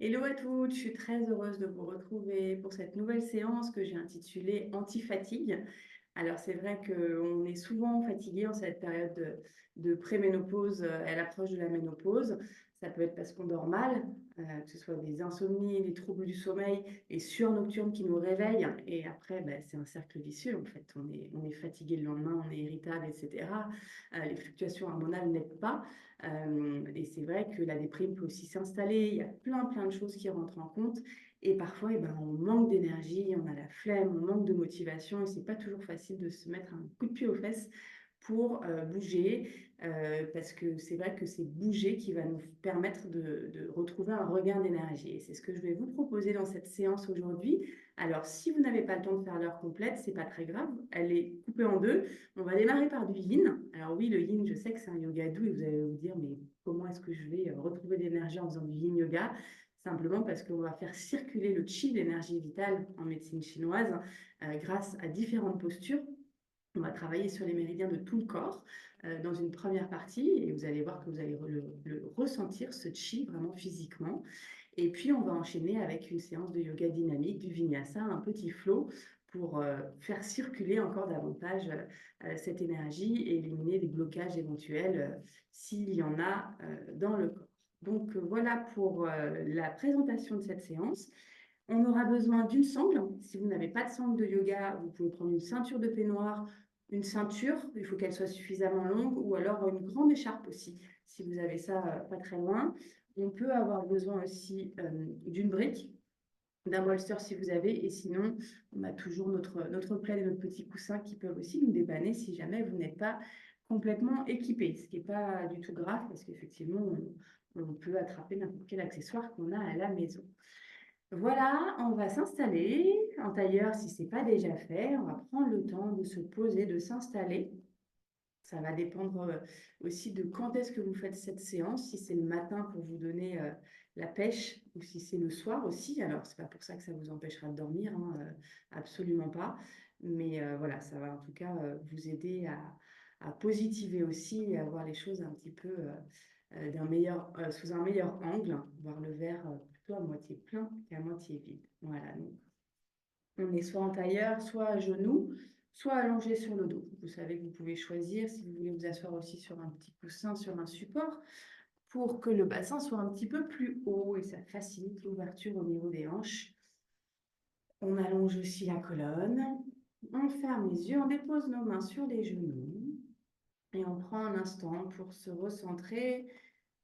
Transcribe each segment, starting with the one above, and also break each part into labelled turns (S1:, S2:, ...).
S1: Hello à toutes, je suis très heureuse de vous retrouver pour cette nouvelle séance que j'ai intitulée Anti-fatigue. Alors c'est vrai qu'on est souvent fatigué en cette période de préménopause à l'approche de la ménopause. Ça peut être parce qu'on dort mal, que ce soit des insomnies, des troubles du sommeil, les sueurs nocturnes qui nous réveillent. Et après, ben, c'est un cercle vicieux en fait. On est fatigué le lendemain, on est irritable, etc. Les fluctuations hormonales n'aident pas. Et c'est vrai que la déprime peut aussi s'installer. Il y a plein de choses qui rentrent en compte. Et parfois, eh ben, on manque d'énergie, on a la flemme, on manque de motivation. Et c'est pas toujours facile de se mettre un coup de pied aux fesses pour bouger. Parce que c'est vrai que c'est bouger qui va nous permettre de retrouver un regain d'énergie. Et c'est ce que je vais vous proposer dans cette séance aujourd'hui. Alors, si vous n'avez pas le temps de faire l'heure complète, c'est pas très grave. Elle est coupée en deux. On va démarrer par du yin. Alors oui, le yin, je sais que c'est un yoga doux et vous allez vous dire, mais comment est-ce que je vais retrouver de l'énergie en faisant du yin yoga? Simplement parce qu'on va faire circuler le qi, l'énergie vitale en médecine chinoise, grâce à différentes postures. On va travailler sur les méridiens de tout le corps dans une première partie et vous allez voir que vous allez le ressentir, ce chi, vraiment physiquement. Et puis, on va enchaîner avec une séance de yoga dynamique, du vinyasa, un petit flow pour faire circuler encore davantage cette énergie et éliminer les blocages éventuels s'il y en a dans le corps. Donc, voilà pour la présentation de cette séance. On aura besoin d'une sangle. Si vous n'avez pas de sangle de yoga, vous pouvez prendre une ceinture de peignoir, une ceinture, il faut qu'elle soit suffisamment longue, ou alors une grande écharpe aussi, si vous avez ça pas très loin. On peut avoir besoin aussi d'une brique, d'un bolster si vous avez, et sinon, on a toujours notre plaid et notre petit coussin qui peuvent aussi nous dépanner si jamais vous n'êtes pas complètement équipé, ce qui n'est pas du tout grave parce qu'effectivement, on peut attraper n'importe quel accessoire qu'on a à la maison. Voilà, on va s'installer en tailleur si ce n'est pas déjà fait. On va prendre le temps de se poser, de s'installer. Ça va dépendre aussi de quand est-ce que vous faites cette séance, si c'est le matin pour vous donner la pêche ou si c'est le soir aussi. Alors, ce n'est pas pour ça que ça vous empêchera de dormir, hein, absolument pas. Mais voilà, ça va en tout cas vous aider à positiver aussi et à voir les choses un petit peu sous un meilleur angle, voir le verre plutôt à moitié plein qu'à moitié vide. Voilà, donc on est soit en tailleur, soit à genoux, soit allongé sur le dos. Vous savez que vous pouvez choisir si vous voulez vous asseoir aussi sur un petit coussin, sur un support, pour que le bassin soit un petit peu plus haut et ça facilite l'ouverture au niveau des hanches. On allonge aussi la colonne. On ferme les yeux, on dépose nos mains sur les genoux et on prend un instant pour se recentrer,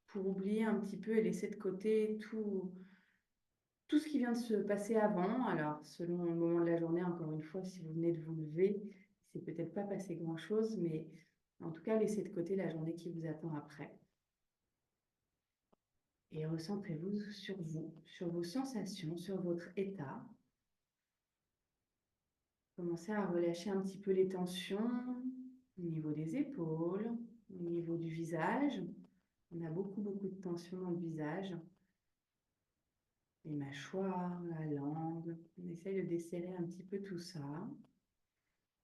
S1: pour oublier un petit peu et laisser de côté tout ce qui vient de se passer avant. Alors, selon le moment de la journée, encore une fois, si vous venez de vous lever, c'est peut-être pas passé grand-chose, mais en tout cas, laissez de côté la journée qui vous attend après. Et recentrez-vous, sur vos sensations, sur votre état. Commencez à relâcher un petit peu les tensions au niveau des épaules, au niveau du visage. On a beaucoup de tension dans le visage. Les mâchoires, la langue. On essaye de desserrer un petit peu tout ça.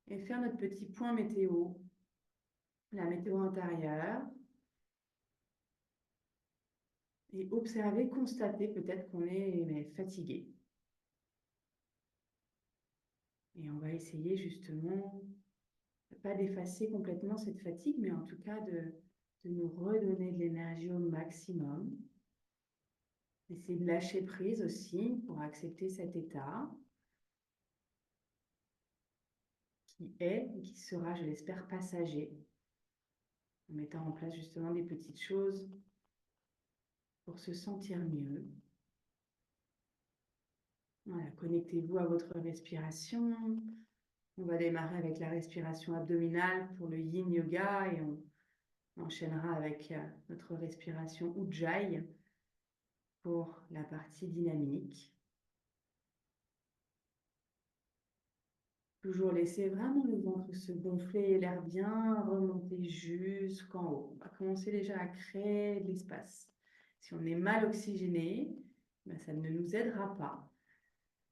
S1: Et faire notre petit point météo, la météo intérieure, et observer, constater peut-être qu'on est fatigué. Et on va essayer justement, pas d'effacer complètement cette fatigue, mais en tout cas de nous redonner de l'énergie au maximum. Essayer de lâcher prise aussi pour accepter cet état qui est et qui sera, je l'espère, passager, en mettant en place justement des petites choses pour se sentir mieux. Voilà, connectez-vous à votre respiration. On va démarrer avec la respiration abdominale pour le yin yoga et on enchaînera avec notre respiration ujjayi pour la partie dynamique. Toujours laisser vraiment le ventre se gonfler et l'air bien remonter jusqu'en haut. On va commencer déjà à créer de l'espace. Si on est mal oxygéné, ben ça ne nous aidera pas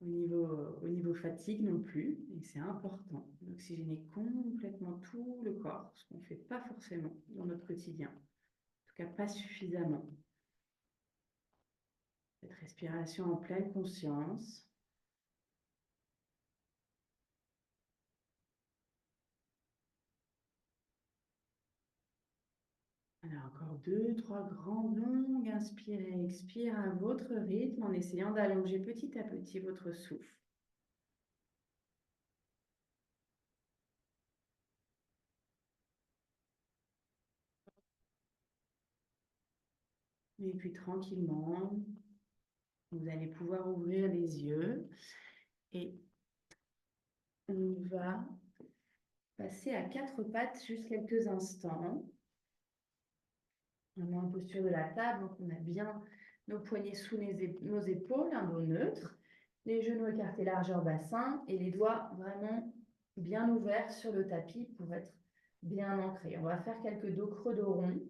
S1: au niveau fatigue non plus. Et c'est important d'oxygéner complètement tout le corps, ce qu'on ne fait pas forcément dans notre quotidien. En tout cas, pas suffisamment. Cette respiration en pleine conscience. Alors, encore 2, 3 grandes longues. Inspirez, expire à votre rythme en essayant d'allonger petit à petit votre souffle. Et puis tranquillement, vous allez pouvoir ouvrir les yeux et on va passer à 4 pattes juste quelques instants. On est en posture de la table, donc on a bien nos poignets sous nos épaules, un dos neutre, les genoux écartés largeur bassin et les doigts vraiment bien ouverts sur le tapis pour être bien ancrés. On va faire quelques dos creux, dos rond.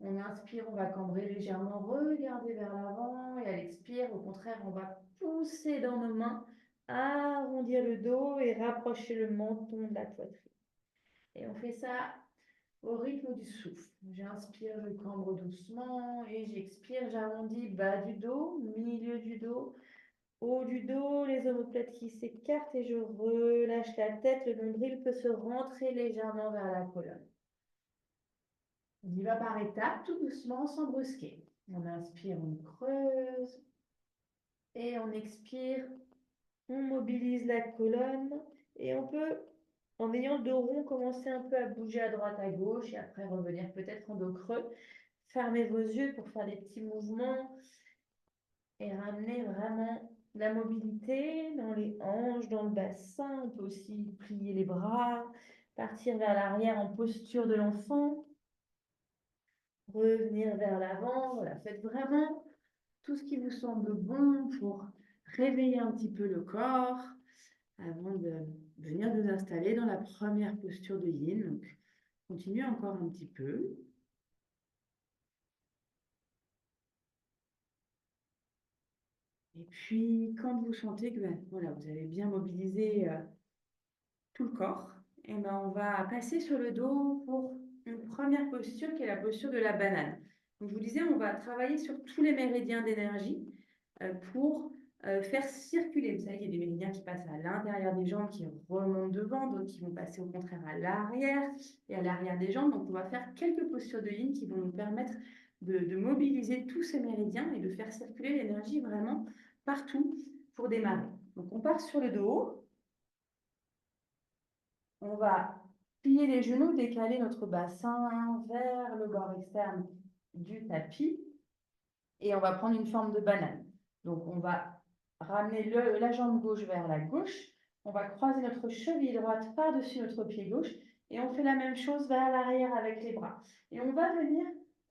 S1: On inspire, on va cambrer légèrement, regarder vers l'avant et à l'expire, au contraire, on va pousser dans nos mains, arrondir le dos et rapprocher le menton de la poitrine. Et on fait ça au rythme du souffle. J'inspire, je cambre doucement et j'expire, j'arrondis bas du dos, milieu du dos, haut du dos, les omoplates qui s'écartent et je relâche la tête. Le nombril peut se rentrer légèrement vers la colonne. On y va par étapes, tout doucement, sans brusquer. On inspire, on creuse et on expire, on mobilise la colonne et on peut, en ayant le dos rond, commencer un peu à bouger à droite, à gauche et après revenir peut-être en dos creux. Fermez vos yeux pour faire des petits mouvements et ramener vraiment la mobilité dans les hanches, dans le bassin. On peut aussi plier les bras, partir vers l'arrière en posture de l'enfant, revenir vers l'avant. Voilà, faites vraiment tout ce qui vous semble bon pour réveiller un petit peu le corps avant de venir nous installer dans la première posture de Yin. Donc, continuez encore un petit peu. Et puis, quand vous sentez que voilà, vous avez bien mobilisé tout le corps, et ben, on va passer sur le dos pour une première posture qui est la posture de la banane. Donc, je vous disais, on va travailler sur tous les méridiens d'énergie pour faire circuler. Vous savez, il y a des méridiens qui passent à l'intérieur des jambes, qui remontent devant, d'autres qui vont passer au contraire à l'arrière et à l'arrière des jambes. Donc, on va faire quelques postures de Yin qui vont nous permettre de mobiliser tous ces méridiens et de faire circuler l'énergie vraiment partout pour démarrer. Donc, on part sur le dos. On va plier les genoux, décaler notre bassin vers le bord externe du tapis et on va prendre une forme de banane. Donc, on va ramener la jambe gauche vers la gauche. On va croiser notre cheville droite par-dessus notre pied gauche et on fait la même chose vers l'arrière avec les bras. Et on va venir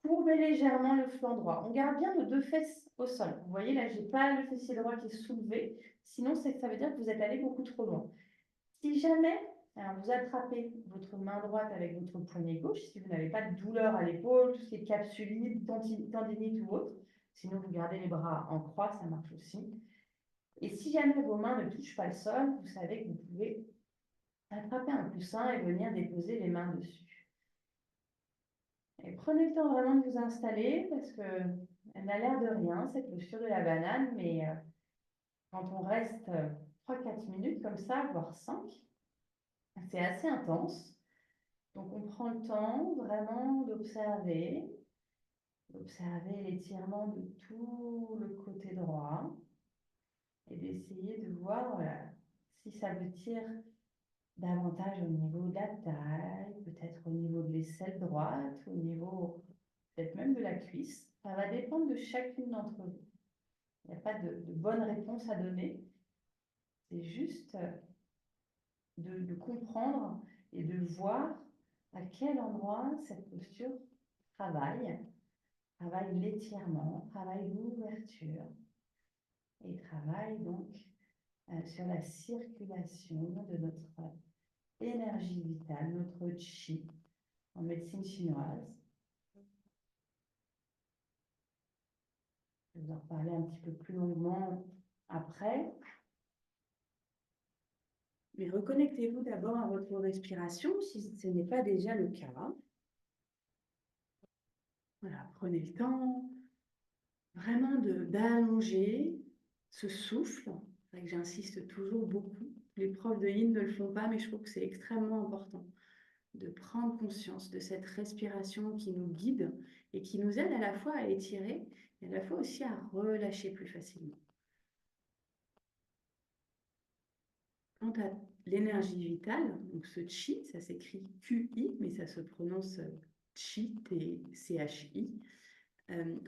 S1: courber légèrement le flanc droit. On garde bien nos 2 fesses au sol. Vous voyez, là, je n'ai pas le fessier droit qui est soulevé. Sinon, ça veut dire que vous êtes allé beaucoup trop loin. Si jamais vous attrapez votre main droite avec votre poignet gauche, si vous n'avez pas de douleur à l'épaule, tout ce qui est capsulite, tendinite ou autre, sinon vous gardez les bras en croix, ça marche aussi. Et si jamais vos mains ne touchent pas le sol, vous savez que vous pouvez attraper un coussin et venir déposer les mains dessus. Et prenez le temps vraiment de vous installer parce qu'elle n'a l'air de rien, cette posture de la banane, mais quand on reste 3-4 minutes comme ça, voire 5, c'est assez intense. Donc, on prend le temps vraiment d'observer l'étirement de tout le côté droit et d'essayer de voir voilà, si ça vous tire davantage au niveau de la taille, peut-être au niveau de l'aisselle droite, au niveau peut-être même de la cuisse. Ça va dépendre de chacune d'entre vous. Il n'y a pas de bonne réponse à donner. C'est juste de comprendre et de voir à quel endroit cette posture travaille l'étirement, travaille l'ouverture et travaille donc sur la circulation de notre énergie vitale, notre chi en médecine chinoise. Je vais vous en reparler un petit peu plus longuement après. Mais reconnectez-vous d'abord à votre respiration si ce n'est pas déjà le cas. Voilà, prenez le temps vraiment d'allonger ce souffle. C'est vrai que j'insiste toujours beaucoup. Les profs de yin ne le font pas, mais je trouve que c'est extrêmement important de prendre conscience de cette respiration qui nous guide et qui nous aide à la fois à étirer et à la fois aussi à relâcher plus facilement. Quant à l'énergie vitale, donc ce chi, ça s'écrit QI, mais ça se prononce chi, T-C-H-I.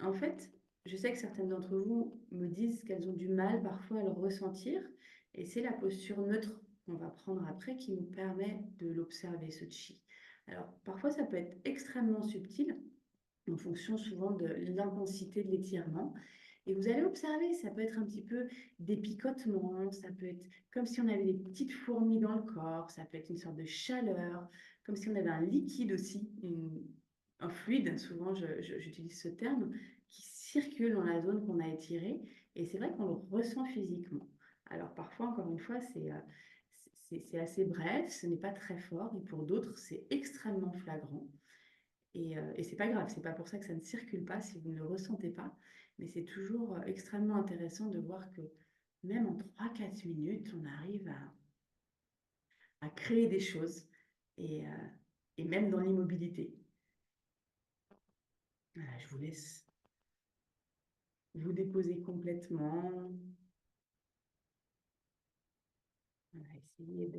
S1: En fait, je sais que certaines d'entre vous me disent qu'elles ont du mal parfois à le ressentir, et c'est la posture neutre qu'on va prendre après qui nous permet de l'observer, ce chi. Alors, parfois, ça peut être extrêmement subtil, en fonction souvent de l'intensité de l'étirement. Et vous allez observer, ça peut être un petit peu des picotements, ça peut être comme si on avait des petites fourmis dans le corps, ça peut être une sorte de chaleur, comme si on avait un liquide aussi, un fluide, souvent j'utilise ce terme, qui circule dans la zone qu'on a étirée. Et c'est vrai qu'on le ressent physiquement. Alors parfois, encore une fois, c'est assez bref, ce n'est pas très fort, et pour d'autres, c'est extrêmement flagrant. Et c'est pas grave, c'est pas pour ça que ça ne circule pas si vous ne le ressentez pas, mais c'est toujours extrêmement intéressant de voir que même en 3 4 minutes, on arrive à créer des choses et même dans l'immobilité. Voilà, je vous laisse vous déposer complètement. Voilà, essayez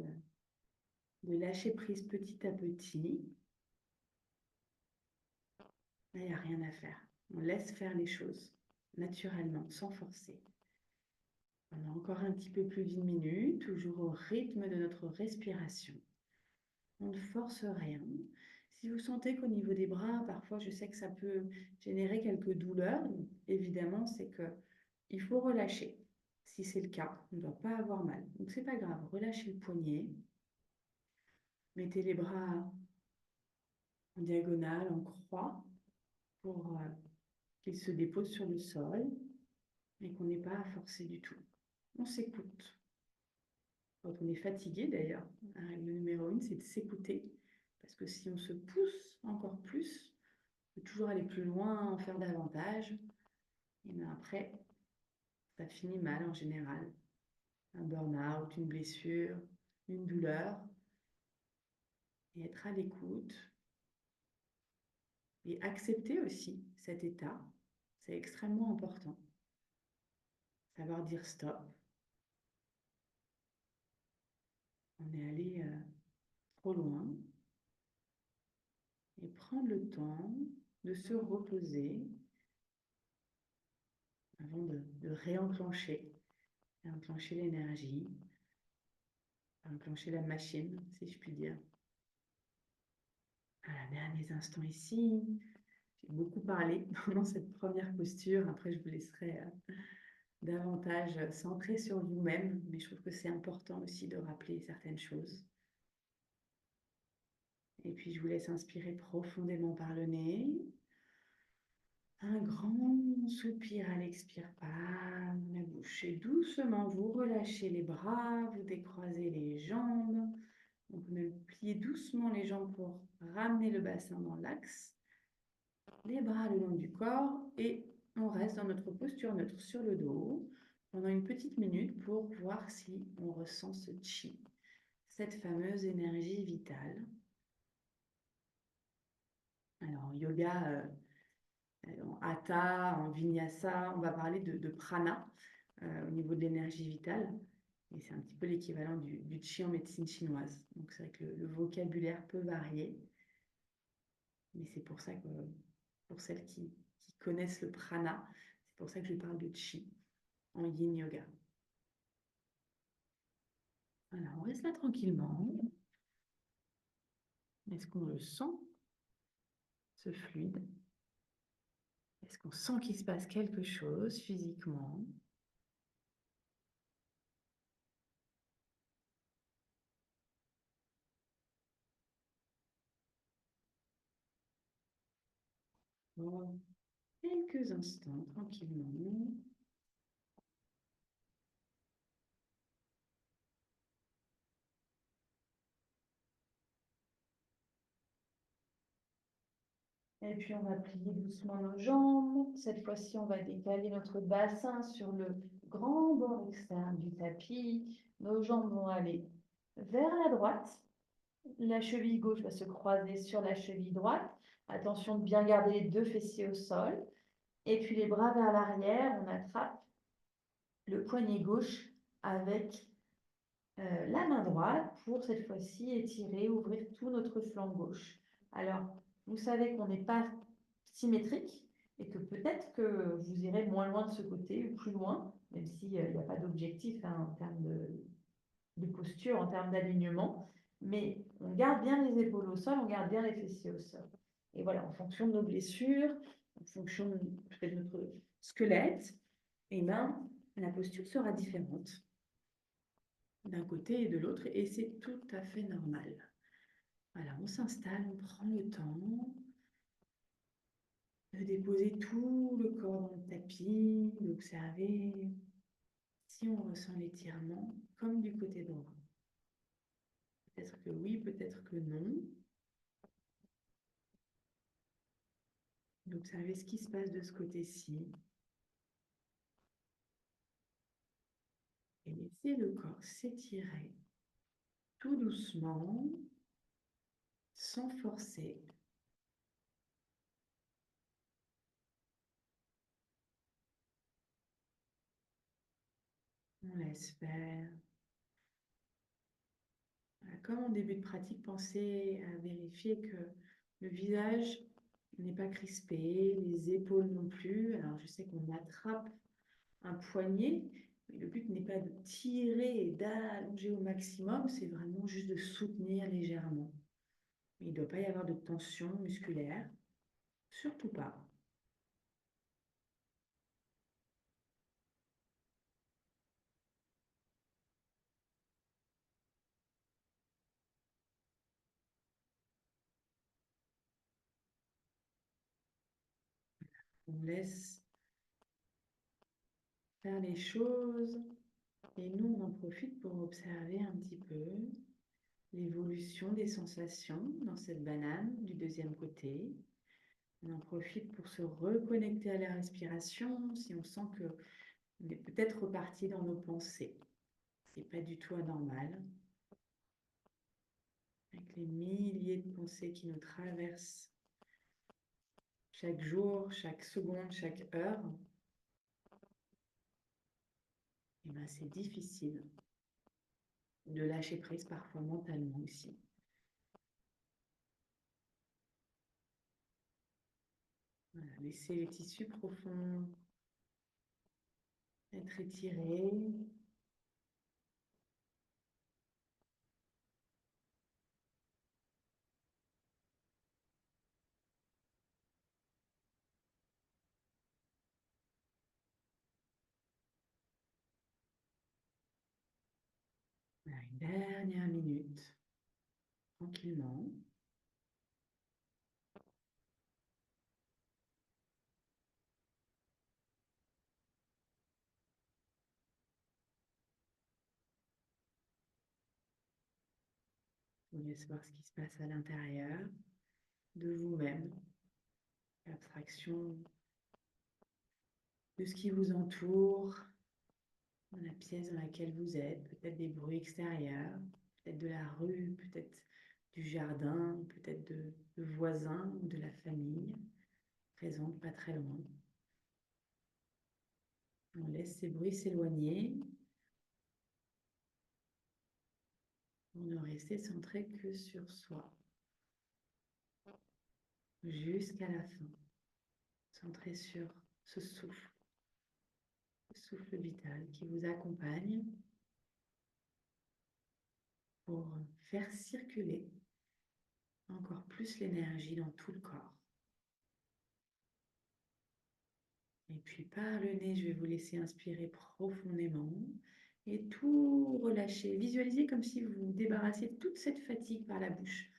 S1: de lâcher prise petit à petit. Là, il n'y a rien à faire. On laisse faire les choses naturellement, sans forcer. On a encore un petit peu plus d'1 minute, toujours au rythme de notre respiration. On ne force rien. Si vous sentez qu'au niveau des bras, parfois, je sais que ça peut générer quelques douleurs, évidemment, c'est que il faut relâcher. Si c'est le cas, on ne doit pas avoir mal. Donc, c'est pas grave. Relâchez le poignet. Mettez les bras en diagonale, en croix, pour qu'ils se déposent sur le sol et qu'on n'ait pas à forcer du tout. On s'écoute. Quand on est fatigué d'ailleurs, la règle numéro 1, c'est de s'écouter. Parce que si on se pousse encore plus, on peut toujours aller plus loin, en faire davantage. Et bien après, ça finit mal en général. Un burn-out, une blessure, une douleur. Et être à l'écoute. Et accepter aussi cet état, c'est extrêmement important. Savoir dire stop. On est allé trop loin. Et prendre le temps de se reposer avant de réenclencher l'énergie, réenclencher la machine, si je puis dire. Voilà, derniers instants ici. J'ai beaucoup parlé dans cette première posture. Après, je vous laisserai davantage centrer sur vous-même, mais je trouve que c'est important aussi de rappeler certaines choses. Et puis, je vous laisse inspirer profondément par le nez. Un grand soupir à l'expire par la bouche. Et doucement, vous relâchez les bras, vous décroisez les jambes. Donc, on peut plier doucement les jambes pour ramener le bassin dans l'axe. Les bras le long du corps et on reste dans notre posture neutre sur le dos pendant une petite minute pour voir si on ressent ce chi, cette fameuse énergie vitale. Alors, en yoga, en hatha, en vinyasa, on va parler de prana au niveau de l'énergie vitale. Et c'est un petit peu l'équivalent du chi en médecine chinoise. Donc, c'est vrai que le vocabulaire peut varier. Mais c'est pour ça que, pour celles qui connaissent le prana, c'est pour ça que je parle de chi en yin yoga. Voilà, on reste là tranquillement. Est-ce qu'on le sent, ce fluide? Est-ce qu'on sent qu'il se passe quelque chose physiquement? Bon, quelques instants tranquillement. Et puis, on va plier doucement nos jambes. Cette fois-ci, on va décaler notre bassin sur le grand bord externe du tapis. Nos jambes vont aller vers la droite. La cheville gauche va se croiser sur la cheville droite. Attention de bien garder les deux fessiers au sol. Et puis, les bras vers l'arrière. On attrape le poignet gauche avec la main droite pour cette fois-ci étirer, ouvrir tout notre flanc gauche. Alors, vous savez qu'on n'est pas symétrique et que peut-être que vous irez moins loin de ce côté ou plus loin, même s'il n'y a pas d'objectif hein, en termes de posture, en termes d'alignement. Mais on garde bien les épaules au sol, on garde bien les fessiers au sol. Et voilà, en fonction de nos blessures, en fonction peut-être de notre squelette, et ben, la posture sera différente d'un côté et de l'autre, et c'est tout à fait normal. Voilà, on s'installe, on prend le temps de déposer tout le corps dans le tapis, d'observer si on ressent l'étirement comme du côté droit. Peut-être que oui, peut-être que non. D'observer ce qui se passe de ce côté-ci. Et laisser le corps s'étirer tout doucement, sans forcer. On laisse faire. Comme en début de pratique, pensez à vérifier que le visage n'est pas crispé, les épaules non plus. Alors, je sais qu'on attrape un poignet, mais le but n'est pas de tirer et d'allonger au maximum, c'est vraiment juste de soutenir légèrement. Il ne doit pas y avoir de tension musculaire, surtout pas. On laisse faire les choses et nous, on en profite pour observer un petit peu l'évolution des sensations dans cette banane du deuxième côté. On en profite pour se reconnecter à la respiration si on sent qu'on est peut-être reparti dans nos pensées. Ce n'est pas du tout anormal. Avec les milliers de pensées qui nous traversent chaque jour, chaque seconde, chaque heure, eh ben, c'est difficile de lâcher prise parfois mentalement aussi. Voilà, laisser les tissus profonds être étirés. Voilà, une dernière minute, tranquillement. On laisse voir ce qui se passe à l'intérieur de vous-même. L'abstraction de ce qui vous entoure, dans la pièce dans laquelle vous êtes, peut-être des bruits extérieurs, peut-être de la rue, peut-être du jardin, peut-être de voisins ou de la famille présente pas très loin. On laisse ces bruits s'éloigner pour ne rester centré que sur soi jusqu'à la fin, centré sur ce souffle vital qui vous accompagne pour faire circuler encore plus l'énergie dans tout le corps. Et puis par le nez, je vais vous laisser inspirer profondément et tout relâcher. Visualisez comme si vous débarrassiez toute cette fatigue par la bouche.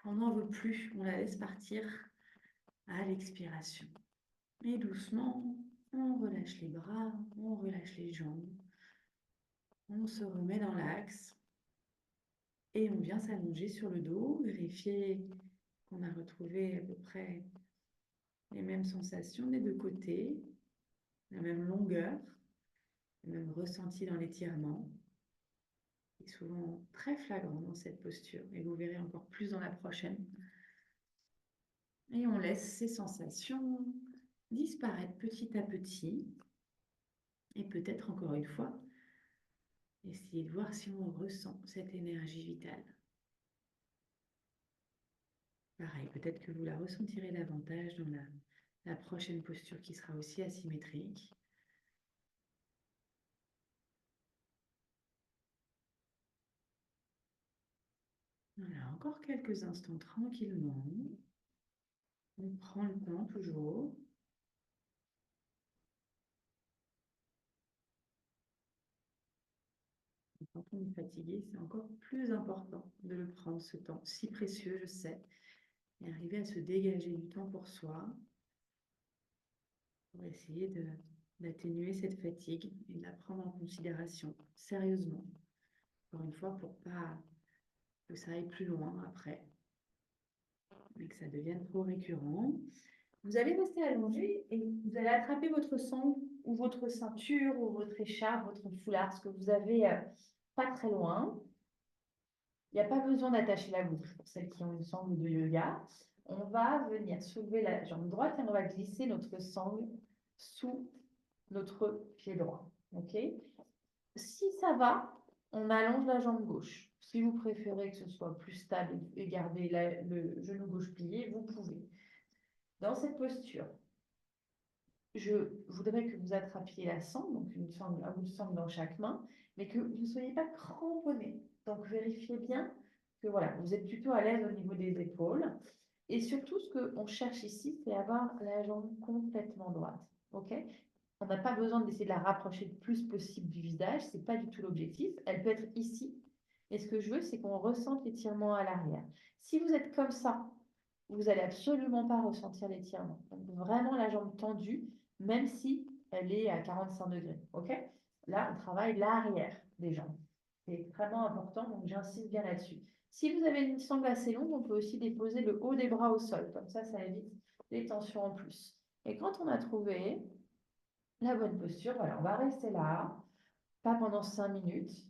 S1: On n'en veut plus, on la laisse partir à l'expiration. Et doucement, on relâche les bras, on relâche les jambes. On se remet dans l'axe et on vient s'allonger sur le dos, vérifier qu'on a retrouvé à peu près les mêmes sensations des deux côtés, la même longueur, le même ressenti dans l'étirement, qui est souvent très flagrant dans cette posture, et vous verrez encore plus dans la prochaine. Et on laisse ces sensations disparaître petit à petit, et peut-être encore une fois, essayer de voir si on ressent cette énergie vitale. Pareil, peut-être que vous la ressentirez davantage dans la prochaine posture qui sera aussi asymétrique. Voilà, encore quelques instants tranquillement. On prend le temps toujours. Et quand on est fatigué, c'est encore plus important de le prendre ce temps si précieux, je sais, et arriver à se dégager du temps pour soi, pour essayer d'atténuer cette fatigue et de la prendre en considération sérieusement. Encore une fois, pour pas que ça aille plus loin après, mais que ça devienne trop récurrent. Vous allez rester allongé et vous allez attraper votre sangle ou votre ceinture ou votre écharpe, votre foulard, ce que vous avez pas très loin. Il n'y a pas besoin d'attacher la bouche pour celles qui ont une sangle de yoga. On va venir soulever la jambe droite et on va glisser notre sangle sous notre pied droit. Ok? Si ça va, on allonge la jambe gauche. Si vous préférez que ce soit plus stable et garder le genou gauche plié, vous pouvez. Dans cette posture, je voudrais que vous attrapiez la sangle, donc un bout de sangle dans chaque main, mais que vous ne soyez pas cramponné. Donc vérifiez bien que voilà, vous êtes plutôt à l'aise au niveau des épaules. Et surtout, ce qu'on cherche ici, c'est avoir la jambe complètement droite. Ok? On n'a pas besoin d'essayer de la rapprocher le plus possible du visage, ce n'est pas du tout l'objectif. Elle peut être ici. Et ce que je veux, c'est qu'on ressente l'étirement à l'arrière. Si vous êtes comme ça, vous n'allez absolument pas ressentir l'étirement. Donc vraiment la jambe tendue, même si elle est à 45 degrés. Ok? Là, on travaille l'arrière des jambes. C'est extrêmement important, donc j'insiste bien là-dessus. Si vous avez une sangle assez longue, on peut aussi déposer le haut des bras au sol. Comme ça évite les tensions en plus. Et quand on a trouvé la bonne posture, voilà, on va rester là, pas pendant 5 minutes,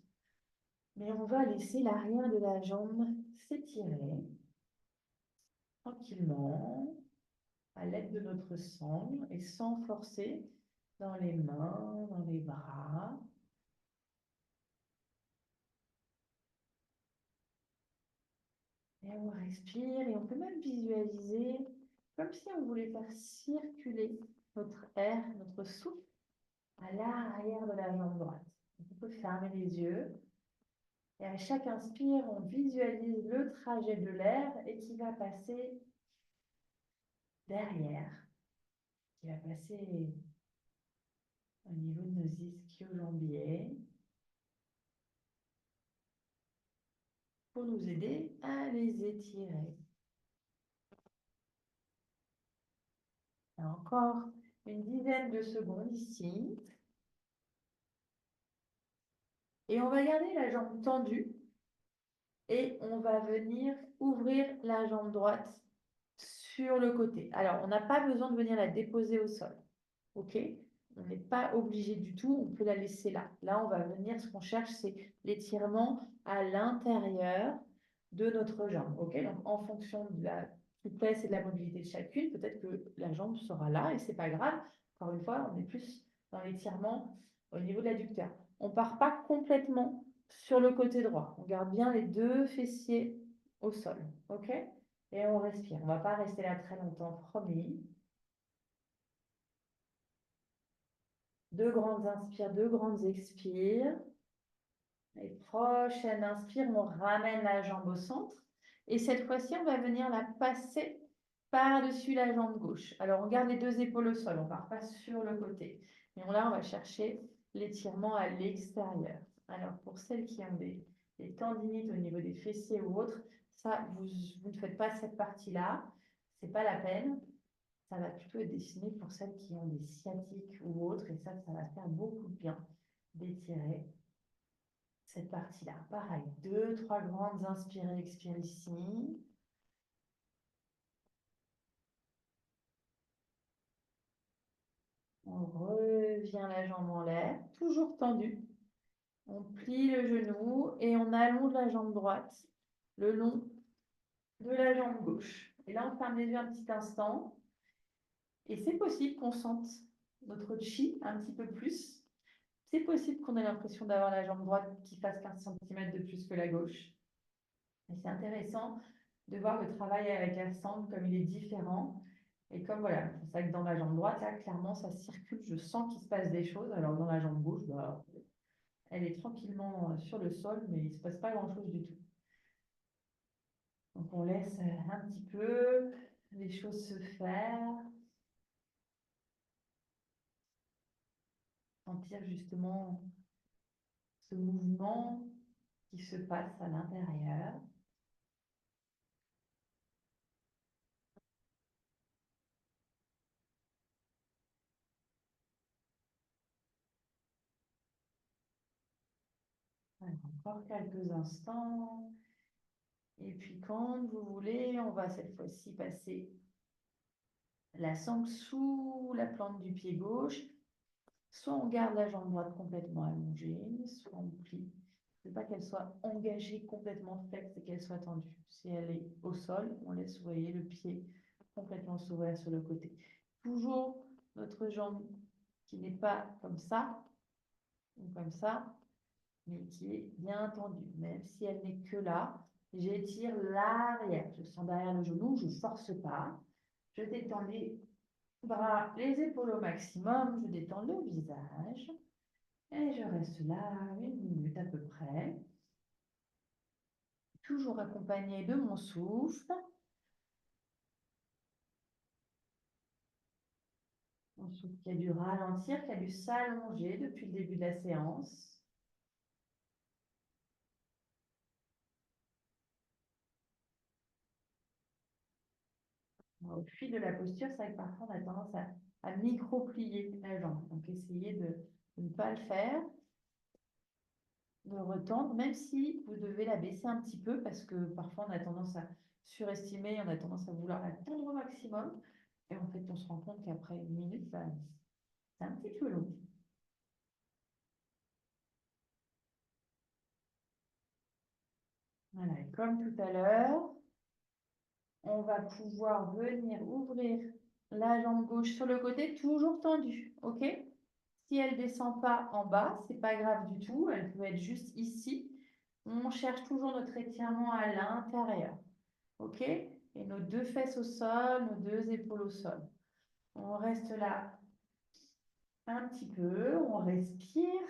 S1: mais on va laisser l'arrière de la jambe s'étirer tranquillement à l'aide de notre sangle et sans forcer dans les mains, dans les bras. Et on respire et on peut même visualiser comme si on voulait faire circuler notre air, notre souffle à l'arrière de la jambe droite. On peut fermer les yeux. Et à chaque inspire, on visualise le trajet de l'air et qui va passer derrière, qui va passer au niveau de nos ischio-jambiers pour nous aider à les étirer. Et encore une dizaine de secondes ici. Et on va garder la jambe tendue et on va venir ouvrir la jambe droite sur le côté. Alors, on n'a pas besoin de venir la déposer au sol. OK? On n'est pas obligé du tout, on peut la laisser là. Là, on va venir, ce qu'on cherche, c'est l'étirement à l'intérieur de notre jambe. OK? Donc, en fonction de la souplesse et de la mobilité de chacune, peut-être que la jambe sera là et c'est pas grave. Encore une fois, on est plus dans l'étirement au niveau de l'adducteur. On ne part pas complètement sur le côté droit. On garde bien les deux fessiers au sol. OK? Et on respire. On ne va pas rester là très longtemps, promis. Deux grandes inspires, deux grandes expires. Et prochaine inspire, on ramène la jambe au centre. Et cette fois-ci, on va venir la passer par-dessus la jambe gauche. Alors, on garde les deux épaules au sol, on ne part pas sur le côté. Mais là, on va chercher l'étirement à l'extérieur. Alors, pour celles qui ont des tendinites au niveau des fessiers ou autres, ça, vous ne faites pas cette partie-là. Ce n'est pas la peine. Ça va plutôt être dessiné pour celles qui ont des sciatiques ou autres. Et ça va faire beaucoup de bien d'étirer cette partie-là. Pareil, deux, trois grandes inspirées, expirées ici.
S2: On revient la jambe en l'air, toujours tendue. On plie le genou et on allonge la jambe droite le long de la jambe gauche. Et là, on ferme les yeux un petit instant. Et c'est possible qu'on sente notre chi un petit peu plus. C'est possible qu'on ait l'impression d'avoir la jambe droite qui fasse 15 cm de plus que la gauche. Et c'est intéressant de voir le travail avec la sangle comme il est différent. Et comme voilà, c'est ça que dans ma jambe droite, là, clairement, ça circule. Je sens qu'il se passe des choses. Alors dans la jambe gauche, bah, elle est tranquillement sur le sol, mais il ne se passe pas grand-chose du tout. Donc on laisse un petit peu les choses se faire, sentir justement ce mouvement qui se passe à l'intérieur. Alors, encore quelques instants. Et puis quand vous voulez, on va cette fois-ci passer la sangle sous la plante du pied gauche. Soit on garde la jambe droite complètement allongée, soit on plie. Il ne faut pas qu'elle soit engagée complètement flex et qu'elle soit tendue. Si elle est au sol, on laisse, vous voyez, le pied complètement s'ouvrir sur le côté. Toujours notre jambe qui n'est pas comme ça, ou comme ça, mais qui est bien tendue. Même si elle n'est que là, j'étire l'arrière. Je sens derrière le genou, je ne force pas. Je détends les bras, les épaules au maximum, je détends le visage. Et je reste là 1 minute à peu près, toujours accompagnée de mon souffle. Mon souffle qui a dû ralentir, qui a dû s'allonger depuis le début de la séance. Au fil de la posture, c'est vrai que parfois on a tendance à micro-plier la jambe. Donc essayez de ne pas le faire, de retendre, même si vous devez la baisser un petit peu parce que parfois on a tendance à surestimer, on a tendance à vouloir la tendre au maximum. Et en fait, on se rend compte qu'après 1 minute, bah, c'est un petit peu long. Voilà, et comme tout à l'heure, on va pouvoir venir ouvrir la jambe gauche sur le côté, toujours tendue, ok? Si elle ne descend pas en bas, c'est pas grave du tout, elle peut être juste ici. On cherche toujours notre étirement à l'intérieur, ok? Et nos 2 fesses au sol, nos 2 épaules au sol. On reste là un petit peu, on respire,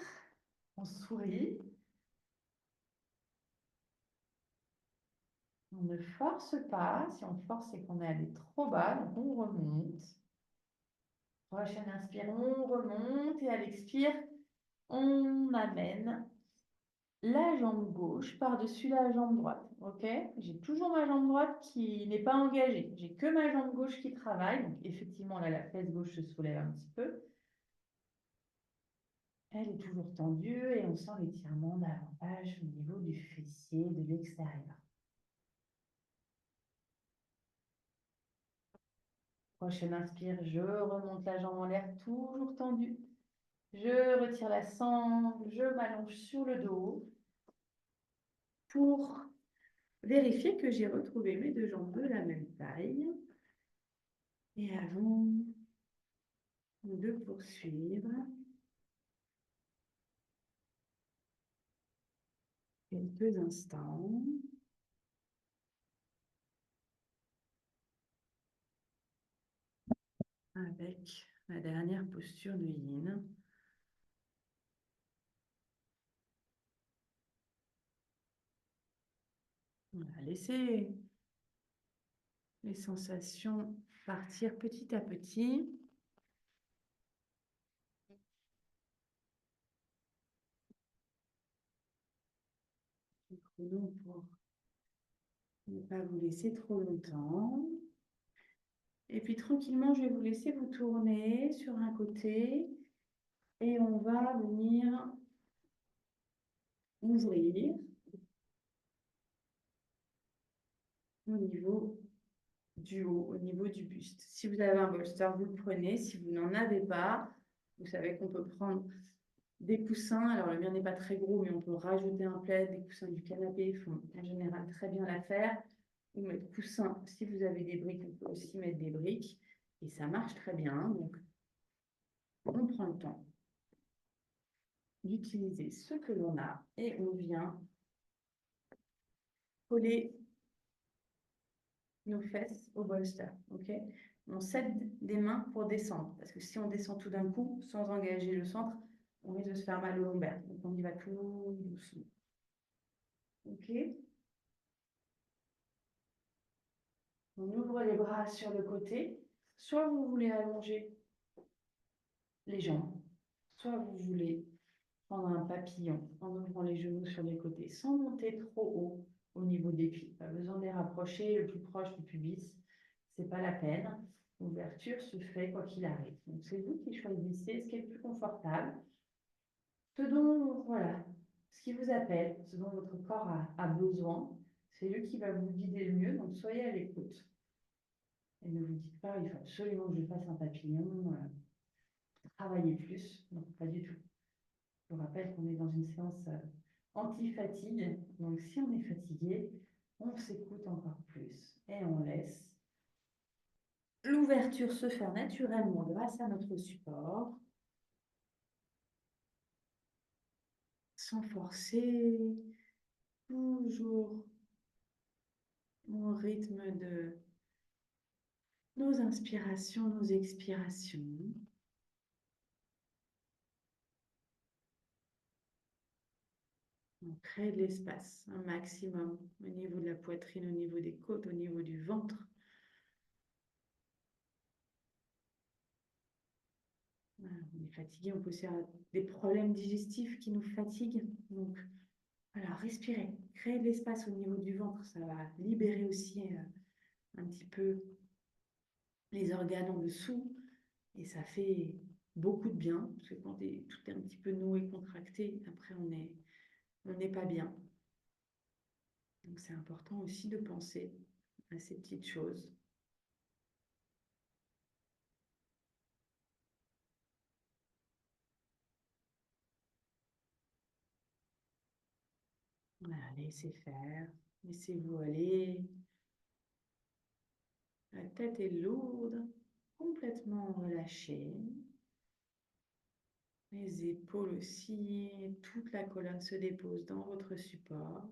S2: on sourit. On ne force pas. Si on force, c'est qu'on est allé trop bas, donc on remonte. Prochaine inspire, on remonte et à l'expire, on amène la jambe gauche par-dessus la jambe droite. Ok? J'ai toujours ma jambe droite qui n'est pas engagée. J'ai que ma jambe gauche qui travaille. Donc effectivement, là, la fesse gauche se soulève un petit peu. Elle est toujours tendue et on sent l'étirement davantage au niveau du fessier de l'extérieur. Prochaine inspire, je remonte la jambe en l'air, toujours tendue. Je retire la sangle, je m'allonge sur le dos pour vérifier que j'ai retrouvé mes 2 jambes de la même taille. Et avant de poursuivre, quelques instants avec la dernière posture de Yin. On va laisser les sensations partir petit à petit. Le chrono pour ne pas vous laisser trop longtemps. Et puis tranquillement, je vais vous laisser vous tourner sur un côté et on va venir ouvrir au niveau du haut, au niveau du buste. Si vous avez un bolster, vous le prenez. Si vous n'en avez pas,
S1: Vous savez qu'on peut prendre des coussins. Alors, le mien n'est pas très gros, mais on peut rajouter un plaid. Des coussins du canapé font en général très bien l'affaire. Ou mettre coussins. Si vous avez des briques, on peut aussi mettre des briques. Et ça marche très bien. Donc, on prend le temps d'utiliser ce que l'on a et on vient coller nos fesses au bolster. Ok, on cède des mains pour descendre. Parce que si on descend tout d'un coup, sans engager le centre, on risque de se faire mal au lombaire. Donc, on y va tout doucement. Ok, on ouvre les bras sur le côté. Soit vous voulez allonger les jambes, soit vous voulez prendre un papillon en ouvrant les genoux sur les côtés sans monter trop haut au niveau des pieds. Pas besoin de les rapprocher le plus proche du pubis. C'est pas la peine. L'ouverture se fait quoi qu'il arrive. Donc c'est vous qui choisissez ce qui est le plus confortable. Ce dont, voilà, ce qui vous appelle, ce dont votre corps a besoin, c'est lui qui va vous guider le mieux. Donc soyez à l'écoute. Et ne vous dites pas, il faut absolument que je fasse un papillon, travailler plus. Non, pas du tout. Je vous rappelle qu'on est dans une séance anti-fatigue. Donc, si on est fatigué, on s'écoute encore plus et on laisse l'ouverture se faire naturellement grâce à notre support, sans forcer, toujours au rythme de nos inspirations, nos expirations. On crée de l'espace, un maximum au niveau de la poitrine, au niveau des côtes, au niveau du ventre. Voilà, on est fatigué, on peut aussi avoir des problèmes digestifs qui nous fatiguent. Donc, voilà, respirez, créez de l'espace au niveau du ventre. Ça va libérer aussi un petit peu les organes en dessous. Et ça fait beaucoup de bien. Parce que quand tout est un petit peu noué, contracté, après, on n'est pas bien. Donc, c'est important aussi de penser à ces petites choses. Voilà, laissez faire, laissez-vous aller. La tête est lourde, complètement relâchée. Les épaules aussi, toute la colonne se dépose dans votre support.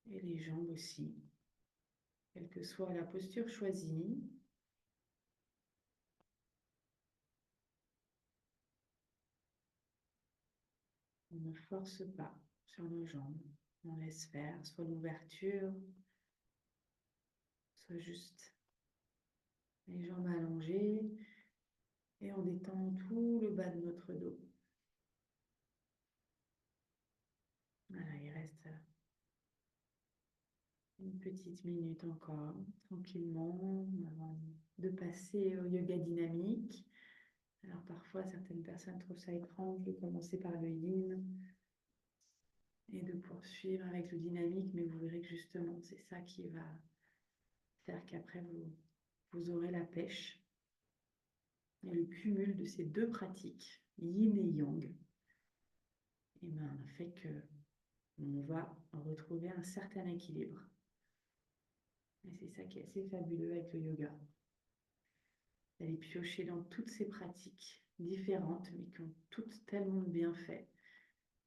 S1: Et les jambes aussi, quelle que soit la posture choisie. On ne force pas sur nos jambes. On laisse faire soit l'ouverture, soit juste les jambes allongées. Et on détend tout le bas de notre dos. Voilà, il reste une petite minute encore, tranquillement, avant de passer au yoga dynamique. Alors parfois, certaines personnes trouvent ça étrange de commencer par le yin et de poursuivre avec le dynamique, mais vous verrez que justement, c'est ça qui va faire qu'après, vous aurez la pêche. Et le cumul de ces deux pratiques, yin et yang, eh ben, fait que on va retrouver un certain équilibre. Et c'est ça qui est assez fabuleux avec le yoga. D'aller piocher dans toutes ces pratiques différentes, mais qui ont toutes tellement de bienfaits,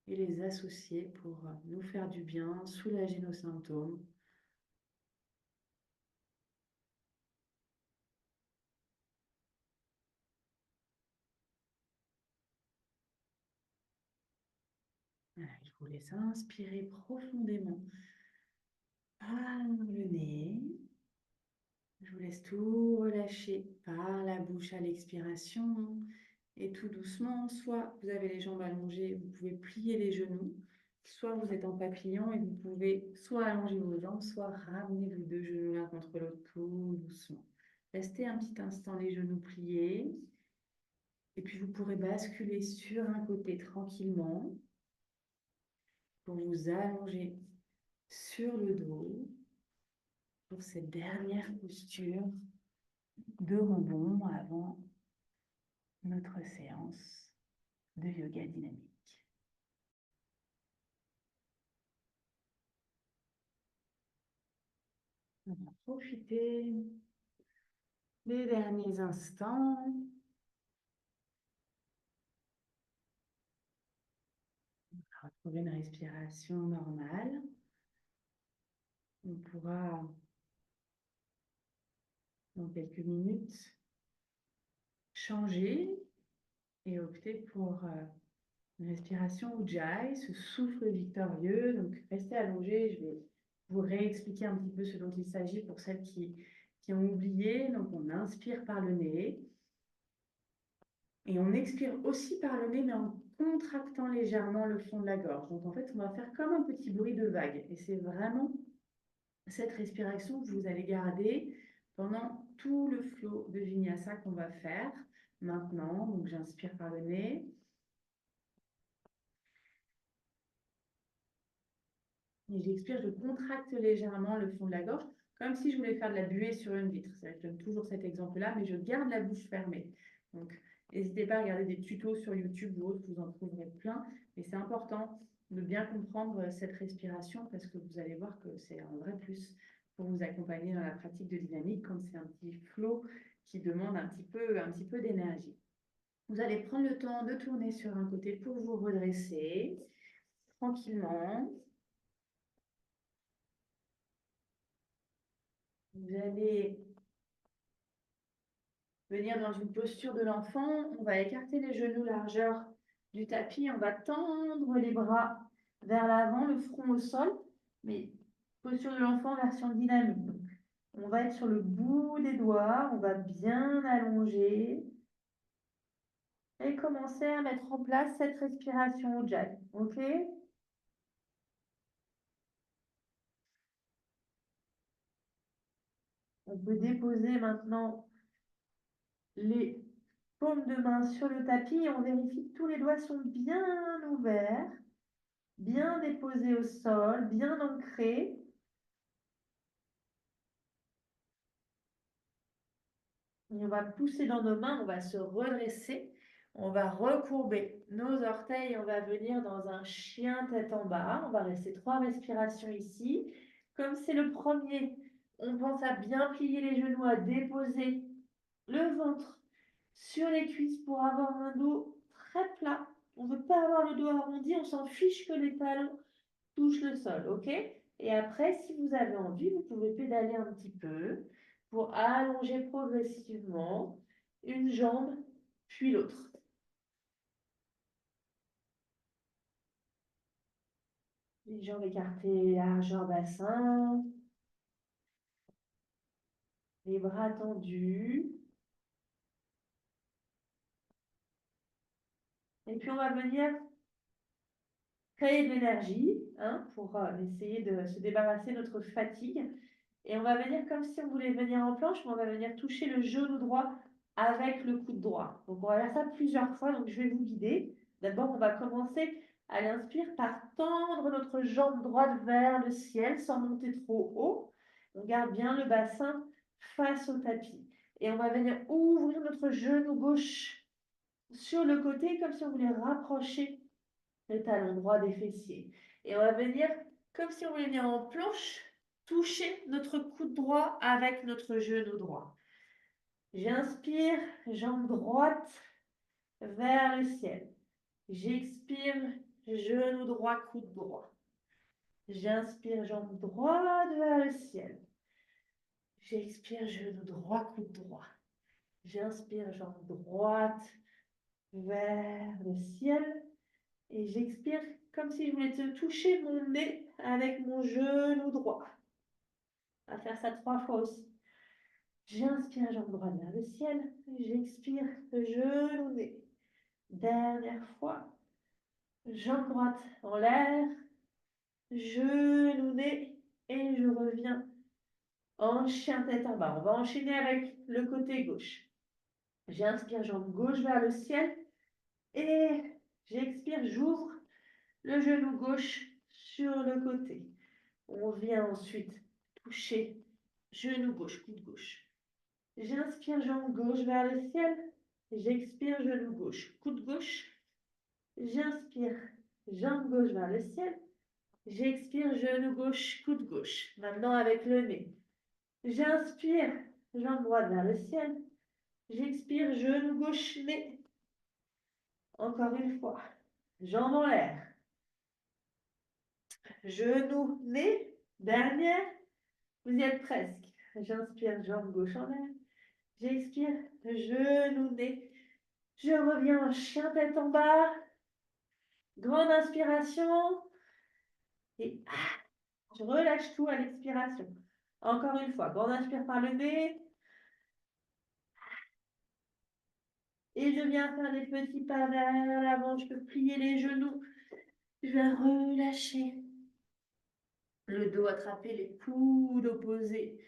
S1: et les associer pour nous faire du bien, soulager nos symptômes. Voilà, je vous laisse inspirer profondément par le nez. Je vous laisse tout relâcher par la bouche à l'expiration. Et tout doucement, soit vous avez les jambes allongées, vous pouvez plier les genoux, soit vous êtes en papillon et vous pouvez soit allonger vos jambes, soit ramener vos deux genoux l'un contre l'autre tout doucement. Restez un petit instant les genoux pliés. Et puis vous pourrez basculer sur un côté tranquillement pour vous allonger sur le dos pour cette dernière posture
S2: de rebond avant notre séance de yoga dynamique. On va profiter des derniers instants. On va retrouver une respiration normale. On pourra, dans quelques minutes, changer et opter pour une respiration Ujjayi, ce souffle victorieux. Donc, restez allongé. Je vais vous réexpliquer un petit peu ce dont il s'agit pour celles qui ont oublié. Donc, on inspire par le nez. Et on expire aussi par le nez, mais en contractant légèrement le fond de la gorge. Donc, en fait, on va faire comme un petit bruit de vague. Et c'est vraiment cette respiration que vous allez garder pendant tout le flot de Vinyasa qu'on va faire maintenant. Donc, j'inspire par le nez. Et j'expire, je contracte légèrement le fond de la gorge, comme si je voulais faire de la buée sur une vitre. Je donne toujours cet exemple-là, mais je garde la bouche fermée. Donc, n'hésitez pas à regarder des tutos sur YouTube ou autre, vous en trouverez plein. Mais c'est important de bien comprendre cette respiration parce que vous allez voir que c'est un vrai plus pour vous accompagner dans la pratique de dynamique quand c'est un petit flow qui demande un petit peu d'énergie. Vous allez prendre le temps de tourner sur un côté pour vous redresser tranquillement. Vous allez venir dans une posture de l'enfant. On va écarter les genoux largeur du tapis. On va tendre les bras vers l'avant, le front au sol. Mais posture de l'enfant version dynamique. Donc, on va être sur le bout des doigts. On va bien allonger. Et commencer à mettre en place cette respiration Ujjayi. OK? On peut déposer maintenant les paumes de main sur le tapis et on vérifie que tous les doigts sont bien ouverts, bien déposés au sol, bien ancrés. Et on va pousser dans nos mains, on va se redresser, on va recourber nos orteils, on va venir dans un chien tête en bas. On va rester 3 respirations ici. Comme c'est le premier, on pense à bien plier les genoux, à déposer le ventre sur les cuisses pour avoir un dos très plat. On ne veut pas avoir le dos arrondi, on s'en fiche que les talons touchent le sol, ok? Et après, si vous avez envie, vous pouvez pédaler un petit peu pour allonger progressivement une jambe puis l'autre. Les jambes écartées, largeur bassin, les bras tendus. Et puis on va venir créer de l'énergie pour essayer de se débarrasser de notre fatigue. Et on va venir comme si on voulait venir en planche, mais on va venir toucher le genou droit avec le coude droit. Donc on va faire ça plusieurs fois, donc je vais vous guider. D'abord, on va commencer à l'inspire par tendre notre jambe droite vers le ciel sans monter trop haut. On garde bien le bassin face au tapis. Et on va venir ouvrir notre genou gauche sur le côté comme si on voulait rapprocher le talon droit des fessiers. Et on va venir comme si on voulait venir en planche, toucher notre coude droit avec notre genou droit. J'inspire, jambe droite vers le ciel. J'expire, genou droit, coude droit. J'inspire, jambe droite vers le ciel. J'expire, genou droit, coude droit. J'inspire, jambe droite vers le ciel. Et j'expire comme si je voulais te toucher mon nez avec mon genou droit. On va faire ça 3 fois aussi. J'inspire, jambe droite vers le ciel. J'expire, genou nez. Dernière fois. Jambe droite en l'air. Genou nez. Et je reviens en chien tête en bas. On va enchaîner avec le côté gauche. J'inspire, jambe gauche vers le ciel. Et j'expire, j'ouvre le genou gauche sur le côté. On vient ensuite toucher genou gauche, coude gauche. J'inspire, jambe gauche vers le ciel. J'expire, genou gauche, coude gauche. J'inspire, jambe gauche vers le ciel. J'expire, genou gauche, coude gauche. Maintenant avec le nez. J'inspire, jambe droite vers le ciel. J'expire, genou gauche, nez. Encore une fois. Jambes en l'air. Genou, nez. Dernière. Vous y êtes presque. J'inspire, jambe gauche en l'air. J'expire, genou, nez. Je reviens en chien tête en bas. Grande inspiration. Et je relâche tout à l'expiration. Encore une fois, grande inspire par le nez. Et je viens faire des petits pas vers l'avant. Je peux plier les genoux. Je vais relâcher. Le dos attraper les coudes opposés.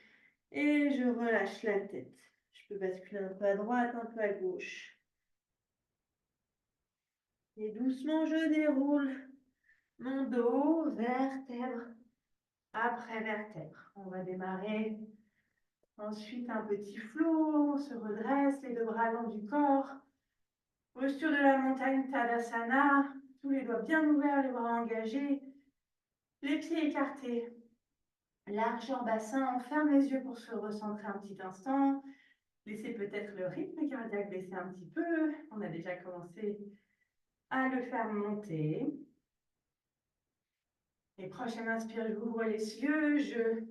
S2: Et je relâche la tête. Je peux basculer un peu à droite, un peu à gauche. Et doucement, je déroule mon dos, vertèbre après vertèbre. On va démarrer. Ensuite, un petit flow. On se redresse, les deux bras long du corps. Posture de la montagne, Tadasana. Tous les doigts bien ouverts, les bras engagés. Les pieds écartés. Large en bassin. On ferme les yeux pour se recentrer un petit instant. Laissez peut-être le rythme cardiaque baisser un petit peu. On a déjà commencé à le faire monter. Et prochaine inspire, j'ouvre les yeux, je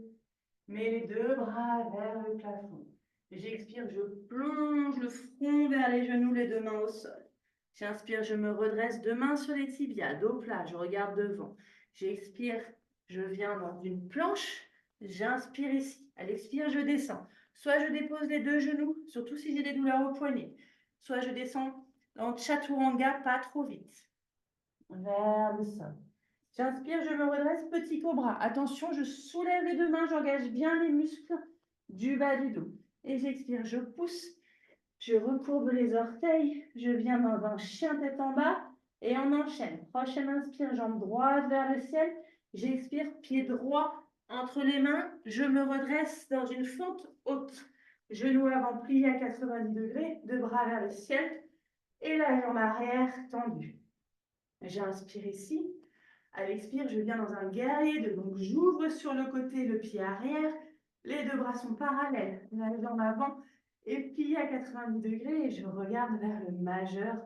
S2: mets les deux bras vers le plafond. J'expire, je plonge le front vers les genoux, les deux mains au sol. J'inspire, je me redresse, deux mains sur les tibias, dos plat, je regarde devant. J'expire, je viens dans une planche. J'inspire ici. À l'expire, je descends. Soit je dépose les deux genoux, surtout si j'ai des douleurs au poignet. Soit je descends en chaturanga, pas trop vite. Vers le sol. J'inspire, je me redresse, petit cobra. Attention, je soulève les deux mains, j'engage bien les muscles du bas du dos. Et j'expire, je pousse, je recourbe les orteils, je viens dans un chien tête en bas et on enchaîne. Prochaine inspire, jambe droite vers le ciel. J'expire, pied droit entre les mains, je me redresse dans une fente haute. Genou avant plié à 90 degrés, deux bras vers le ciel et la jambe arrière tendue. J'inspire ici. À l'expire, je viens dans un guerrier, donc j'ouvre sur le côté le pied arrière. Les deux bras sont parallèles, la jambe avant est pliée à 90 degrés et je regarde vers le majeur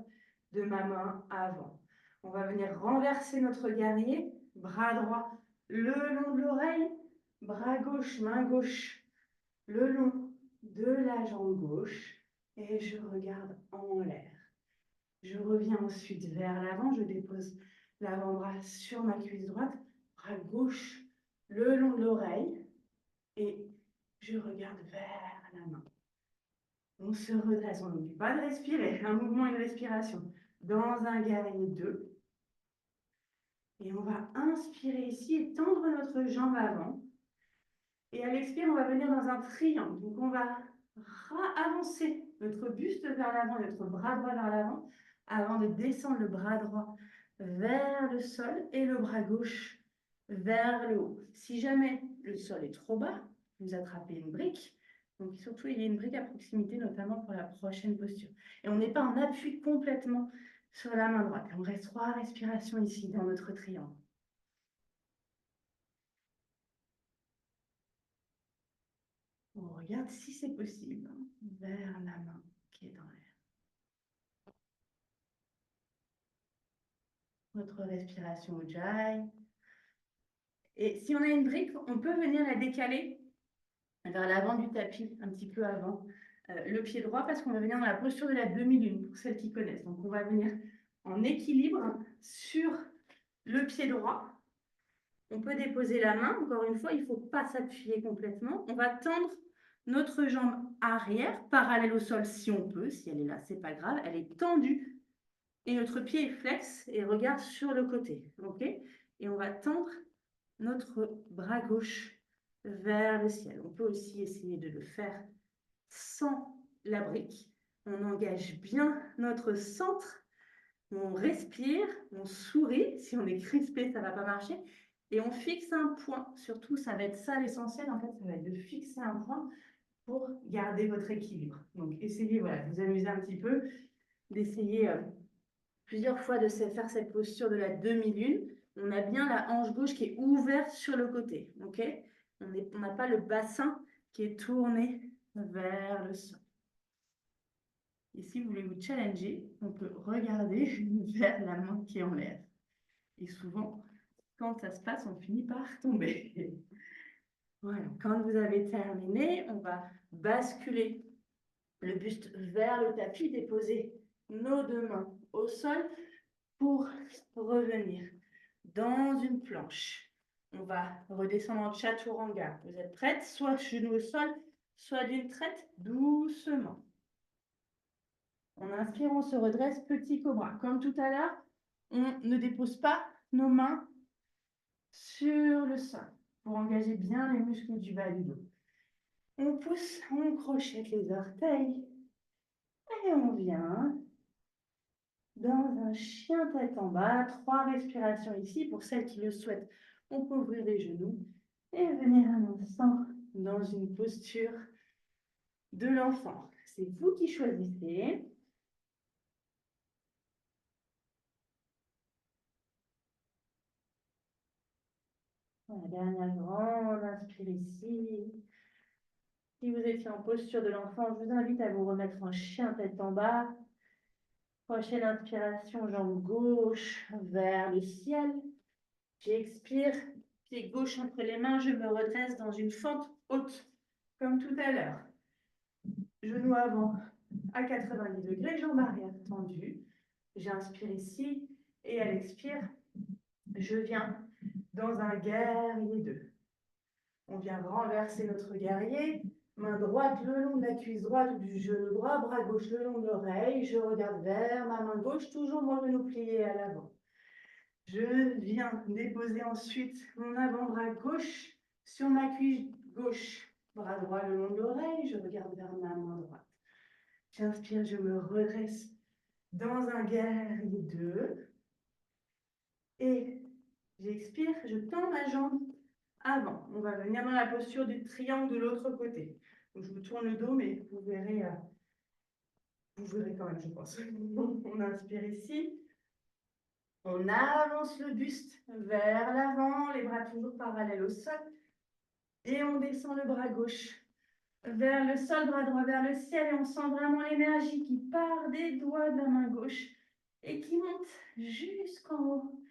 S2: de ma main avant. On va venir renverser notre guerrier, bras droit le long de l'oreille, bras gauche, main gauche, le long de la jambe gauche et je regarde en l'air. Je reviens ensuite vers l'avant, je dépose l'avant-bras sur ma cuisse droite, bras gauche le long de l'oreille et je regarde vers la main. On se redresse, on n'oublie pas de respirer, un mouvement, une respiration dans un guerrier 2. Et on va inspirer ici et tendre notre jambe avant. Et à l'expire, on va venir dans un triangle. Donc on va avancer notre buste vers l'avant, notre bras droit vers l'avant, avant de descendre le bras droit vers le sol et le bras gauche vers le haut. Si jamais le sol est trop bas, vous attrapez une brique. Donc surtout, il y a une brique à proximité, notamment pour la prochaine posture. Et on n'est pas en appui complètement sur la main droite. On reste 3 respirations ici dans notre triangle. On regarde si c'est possible vers la main qui est dans l'air. Notre respiration Ujjayi. Et si on a une brique, on peut venir la décaler vers l'avant du tapis, un petit peu avant le pied droit, parce qu'on va venir dans la posture de la demi-lune, pour celles qui connaissent. Donc on va venir en équilibre sur le pied droit. On peut déposer la main, encore une fois, il ne faut pas s'appuyer complètement. On va tendre notre jambe arrière, parallèle au sol si on peut, si elle est là, c'est pas grave, elle est tendue. Et notre pied est flex et regarde sur le côté. OK? Et on va tendre notre bras gauche vers le ciel. On peut aussi essayer de le faire sans la brique. On engage bien notre centre. On respire, on sourit. Si on est crispé, ça ne va pas marcher. Et on fixe un point. Surtout, ça va être ça l'essentiel. En fait, ça va être de fixer un point
S1: pour garder votre équilibre. Donc, essayez, voilà, de vous amuser un petit peu, d'essayer plusieurs fois de faire cette posture de la demi-lune. On a bien la hanche gauche qui est ouverte sur le côté, ok? On n'a pas le bassin qui est tourné vers le sol. Et si vous voulez vous challenger, on peut regarder vers la main qui est en l'air. Et souvent, quand ça se passe, on finit par tomber. Voilà, quand vous avez terminé, on va basculer le buste vers le tapis, déposer nos deux mains au sol pour revenir dans une planche. On va redescendre en chaturanga. Vous êtes prête? Soit genou au sol, soit d'une traite, doucement. En inspirant, on se redresse, petit cobra. Comme tout à l'heure, on ne dépose pas nos mains sur le sol pour engager bien les muscles du bas du dos. On pousse, on crochette les orteils et on vient dans un chien tête en bas. 3 respirations ici. Pour celles qui le souhaitent, on peut ouvrir les genoux et venir un instant dans une posture de l'enfant. C'est vous qui choisissez. Voilà, dernière grande inspire ici. Si vous étiez en posture de l'enfant, je vous invite à vous remettre en chien tête en bas. Prochaine inspiration, jambe gauche vers le ciel. J'expire, pied gauche entre les mains, je me redresse dans une fente haute, comme tout à l'heure. Genou avant à 90 degrés, jambe arrière tendue. J'inspire ici et à l'expire, je viens dans un guerrier 2. On vient renverser notre guerrier, main droite le long de la cuisse droite ou du genou droit, bras gauche le long de l'oreille. Je regarde vers ma main gauche, toujours mon genou plié à l'avant. Je viens déposer ensuite mon avant-bras gauche sur ma cuisse gauche. Bras droit le long de l'oreille, je regarde vers ma main droite. J'inspire, je me redresse dans un guerrier 2. Et j'expire, je tends ma jambe avant. On va venir dans la posture du triangle de l'autre côté. Donc, je vous tourne le dos, mais vous verrez quand même, je pense. On inspire ici. On avance le buste vers l'avant, les bras toujours parallèles au sol. Et on descend le bras gauche vers le sol, bras droit vers le ciel. Et on sent vraiment l'énergie qui part des doigts de la main gauche et qui monte jusqu'en haut,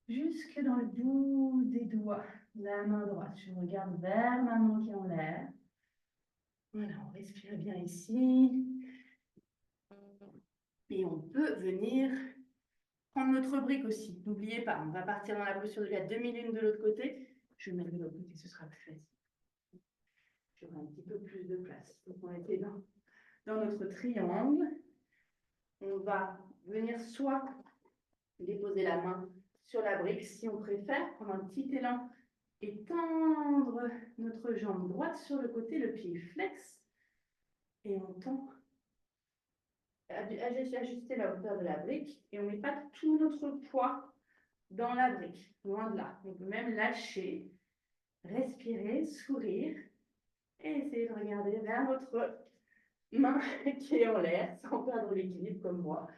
S1: jusque dans le bout des doigts de la main droite. Je regarde vers ma main qui est en l'air. Voilà, on respire bien ici. Et on peut venir prendre notre brique aussi. N'oubliez pas, on va partir dans la posture de la demi-lune de l'autre côté. Je vais mettre de l'autre côté, ce sera plus facile. J'aurai un petit peu plus de place. Donc on était dans notre triangle. On va venir soit déposer la main sur la brique, si on préfère, prendre un petit élan et tendre notre jambe droite sur le côté, le pied flex. Et on tend, ajuster la hauteur de la brique. Et on ne met pas tout notre poids dans la brique, loin de là. On peut même lâcher, respirer, sourire et essayer de regarder vers notre main qui est en l'air sans perdre l'équilibre comme moi.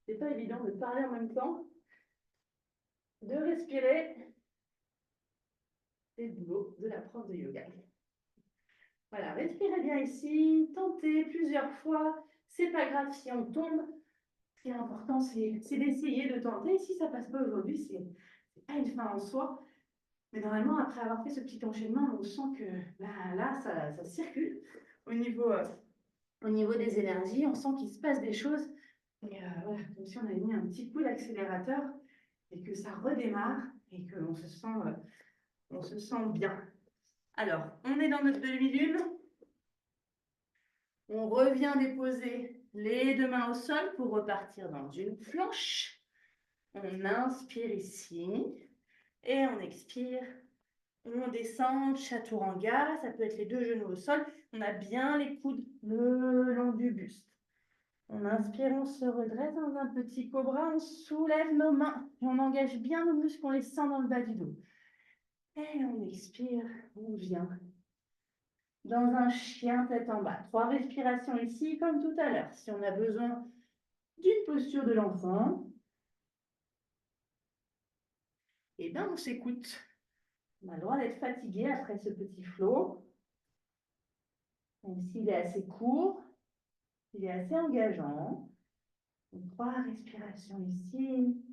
S1: C'est pas évident de parler en même temps, de respirer. C'est le boulot de la prof de yoga. Voilà, respirez bien ici, tentez plusieurs fois. C'est pas grave si on tombe. Ce qui est important, c'est d'essayer de tenter. Si ça passe pas aujourd'hui, c'est pas une fin en soi. Mais normalement, après avoir fait ce petit enchaînement, on sent que là, ça circule au niveau des énergies. On sent qu'il se passe des choses. Et voilà, comme si on avait mis un petit coup d'accélérateur et que ça redémarre et qu'on se sent bien. Alors, on est dans notre demi-lune. On revient déposer les deux mains au sol pour repartir dans une planche. On inspire ici et on expire. On descend, chaturanga, ça peut être les deux genoux au sol. On a bien les coudes le long du buste. On inspire, on se redresse dans un petit cobra, on soulève nos mains et on engage bien nos muscles, on les sent dans le bas du dos. Et on expire, on vient
S2: dans un chien tête en bas. 3 respirations ici, comme tout à l'heure. Si on a besoin d'une posture de l'enfant, eh bien, on s'écoute. On a le droit d'être fatigué après ce petit flow. Même s'il est assez court, il est assez engageant. Donc, 3 respirations ici.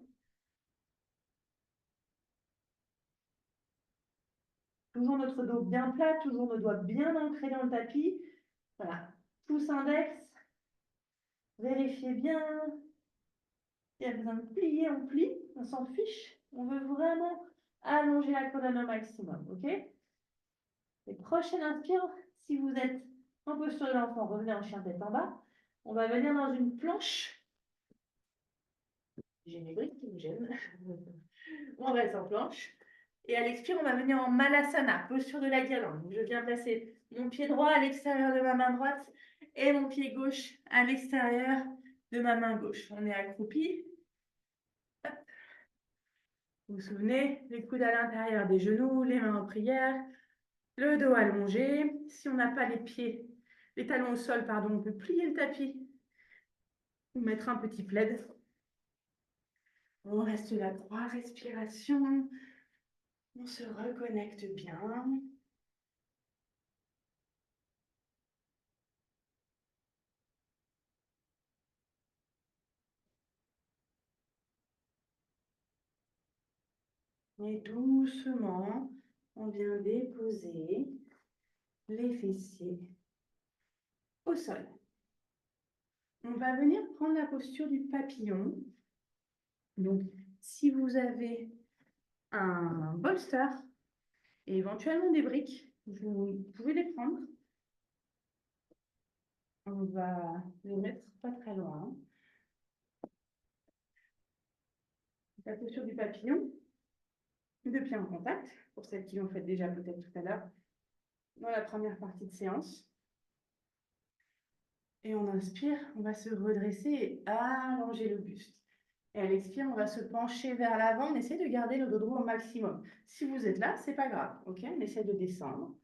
S2: Toujours notre dos bien plat, toujours nos doigts bien ancrés dans le tapis. Voilà, pouce index. Vérifiez bien. S'il y a besoin de plier, on plie. On s'en fiche. On veut vraiment allonger la colonne au maximum. OK? Les prochaines inspires, si vous êtes en posture de l'enfant, revenez en chien tête en bas. On va venir dans une planche. J'ai mes briques qui me gênent. On reste en planche. Et à l'expire, on va venir en Malasana, posture de la guirlande. Donc, je viens placer mon pied droit à l'extérieur de ma main droite et mon pied gauche à l'extérieur de ma main gauche. On est accroupi. Hop. Vous vous souvenez, les coudes à l'intérieur des genoux, les mains en prière, le dos allongé. Si on n'a pas les pieds, les talons au sol, pardon, on peut plier le tapis ou mettre un petit plaid. On reste là 3 respirations. On se reconnecte bien. Et doucement, on vient déposer les fessiers au sol. On va venir prendre la posture du papillon. Donc, si vous avez un bolster et éventuellement des briques, vous pouvez les prendre. On va les mettre pas très loin. La posture du papillon, deux pieds en contact, pour celles qui l'ont fait déjà peut-être tout à l'heure dans la première partie de séance. Et on inspire, on va se redresser et allonger le buste. Et à l'expire, on va se pencher vers l'avant. On essaie de garder le dos droit au maximum. Si vous êtes là, c'est pas grave. Ok, on essaie de descendre.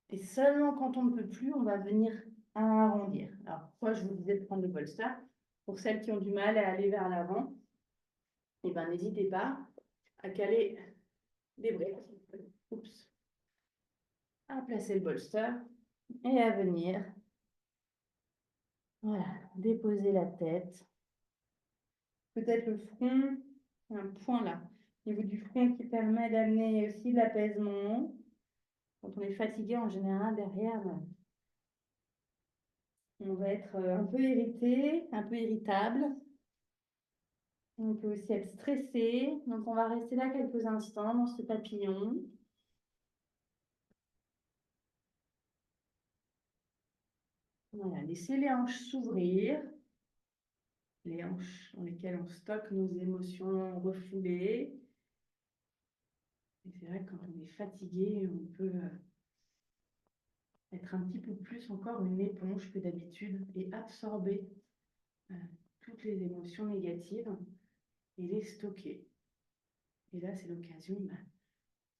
S2: Et seulement quand on ne peut plus, on va venir arrondir. Alors, pourquoi je vous disais de prendre le bolster? Pour celles qui ont du mal à aller vers l'avant, eh ben, n'hésitez pas à caler des briques. Oups. À placer le bolster et à venir, voilà, déposer la tête. Peut-être le front, un point là, au niveau du front qui permet d'amener aussi de l'apaisement. Quand on est fatigué, en général, derrière, on va être un peu irrité, un peu irritable. On peut aussi être stressé. Donc, on va rester là quelques instants dans ce papillon. Voilà, laissez les hanches s'ouvrir. Les hanches dans lesquelles on stocke nos émotions refoulées. Et c'est vrai que quand on est fatigué, on peut être un petit peu plus encore une éponge que d'habitude et absorber toutes les émotions négatives et les stocker. Et là, c'est l'occasion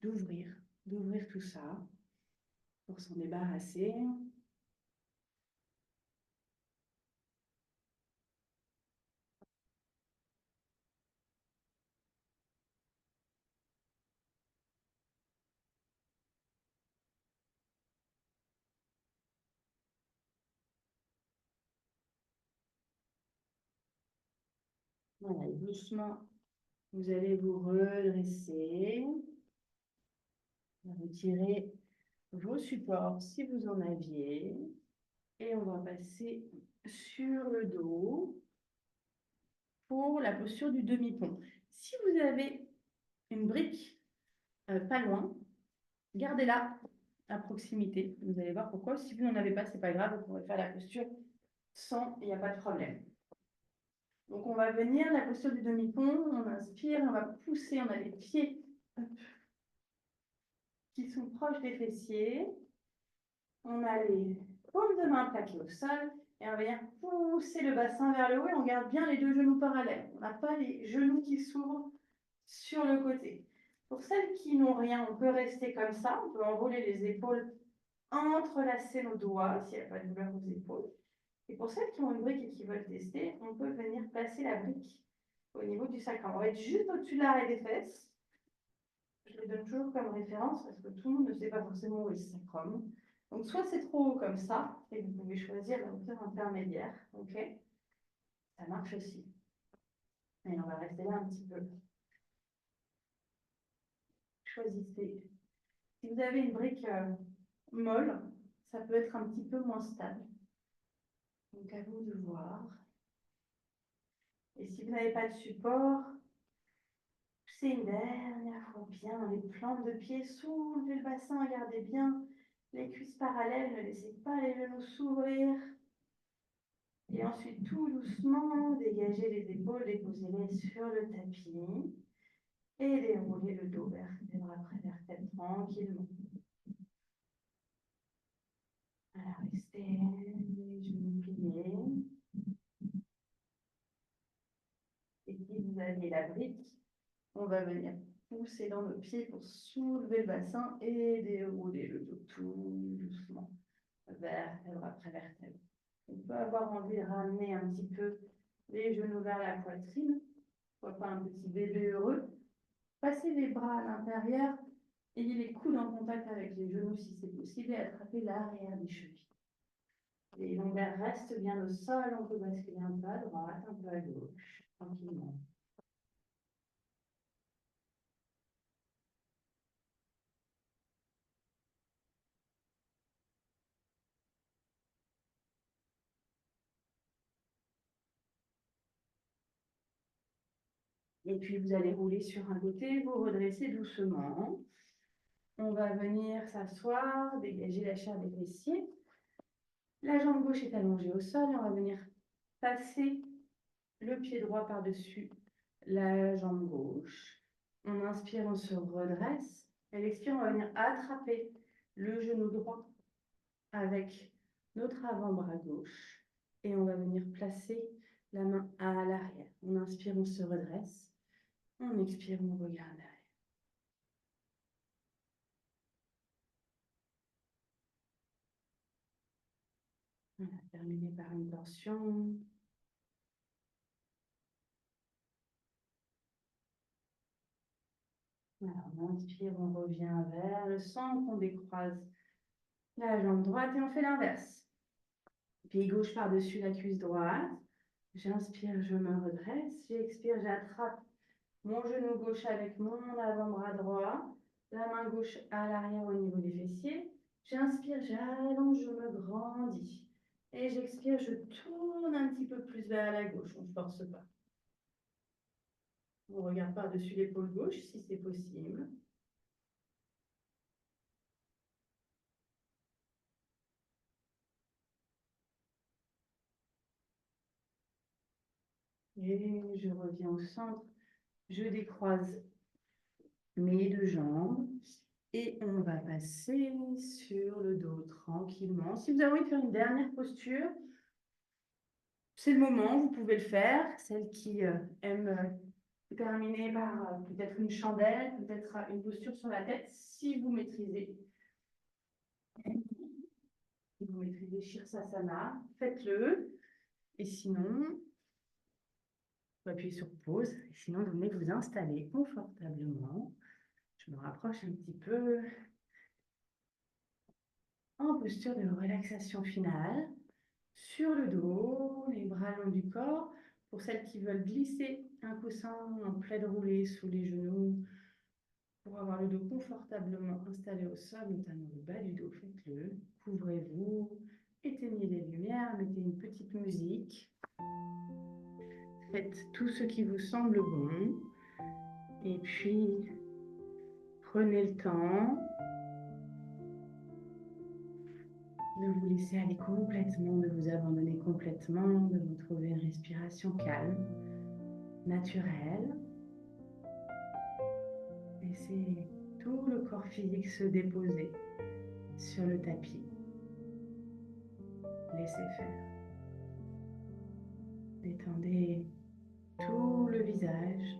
S2: d'ouvrir tout ça pour s'en débarrasser. Voilà, et doucement, vous allez vous redresser, retirer vos supports si vous en aviez, et on va passer sur le dos pour la posture du demi-pont. Si vous avez une brique pas loin, gardez-la à proximité. Vous allez voir pourquoi. Si vous n'en avez pas, c'est pas grave, vous pourrez faire la posture sans, il n'y a pas de problème. Donc, on va venir, la posture du demi-pont, on inspire, on va pousser, on a les pieds qui sont proches des fessiers. On a les paumes de main plaquées au sol et on va venir pousser le bassin vers le haut et on garde bien les deux genoux parallèles. On n'a pas les genoux qui s'ouvrent sur le côté. Pour celles qui n'ont rien, on peut rester comme ça, on peut enrouler les épaules entrelacer nos doigts s'il n'y a pas de douleur aux épaules. Et pour celles qui ont une brique et qui veulent tester, on peut venir placer la brique au niveau du sacrum. On va être juste au-dessus de l'arrêt des fesses. Je les donne toujours comme référence parce que tout le monde ne sait pas forcément où est le sacrum. Donc, soit c'est trop haut comme ça, et vous pouvez choisir la hauteur intermédiaire. OK? Ça marche aussi. Et on va rester là un petit peu. Choisissez. Si vous avez une brique molle, ça peut être un petit peu moins stable. Donc, à vous de voir. Et si vous n'avez pas de support, poussez une dernière fois bien les plantes de pied, soulevez le bassin, gardez bien les cuisses parallèles, ne laissez pas les genoux s'ouvrir. Et ensuite, tout doucement, dégagez les épaules, déposez-les sur le tapis et déroulez le dos vertèbre après vertèbre tranquillement. Alors, restez les genoux pliés. Et si vous avez la brique, on va venir pousser dans nos pieds pour soulever le bassin et dérouler le dos tout doucement, vertèbre après vertèbre. On peut avoir envie de ramener un petit peu les genoux vers la poitrine, pourquoi pas un petit bébé heureux. Passez les bras à l'intérieur, ayez les coudes en contact avec les genoux si c'est possible et attrapez l'arrière des chevilles. Les lombaires restent bien au sol, on peut basculer un peu à droite, un peu à gauche, tranquillement. Et puis vous allez rouler sur un côté, vous redressez doucement. On va venir s'asseoir, dégager la chair des fessiers. La jambe gauche est allongée au sol et on va venir passer le pied droit par-dessus la jambe gauche. On inspire, on se redresse. Et l'expire, on va venir attraper le genou droit avec notre avant-bras gauche. Et on va venir placer la main à l'arrière. On inspire, on se redresse. On expire, on regarde derrière. On a terminé par une torsion. Alors, on inspire, on revient vers le centre, on décroise la jambe droite et on fait l'inverse. Pied gauche par-dessus la cuisse droite. J'inspire, je me redresse. J'expire, j'attrape mon genou gauche avec mon avant-bras droit. La main gauche à l'arrière au niveau des fessiers. J'inspire, j'allonge, je me grandis. Et j'expire, je tourne un petit peu plus vers la gauche. On ne force pas. On regarde par-dessus l'épaule gauche si c'est possible. Et je reviens au centre. Je décroise mes deux jambes. Et on va passer sur le dos tranquillement. Si vous avez envie de faire une dernière posture, c'est le moment, vous pouvez le faire. Celles qui aiment terminer par peut-être une chandelle, peut-être une posture sur la tête, si vous maîtrisez. Si vous maîtrisez Shirsasana, faites-le. Et sinon, vous appuyez sur pause. Et sinon, vous venez vous installer confortablement. Je me rapproche un petit peu en posture de relaxation finale. Sur le dos, les bras le long du corps. Pour celles qui veulent glisser un coussin en plaid roulé sous les genoux pour avoir le dos confortablement installé au sol, notamment le bas du dos, faites-le. Couvrez-vous, éteignez les lumières, mettez une petite musique. Faites tout ce qui vous semble bon. Et puis, prenez le temps de vous laisser aller complètement, de vous abandonner complètement, de retrouver une respiration calme, naturelle. Laissez tout le corps physique se déposer sur le tapis. Laissez faire. Détendez tout le visage,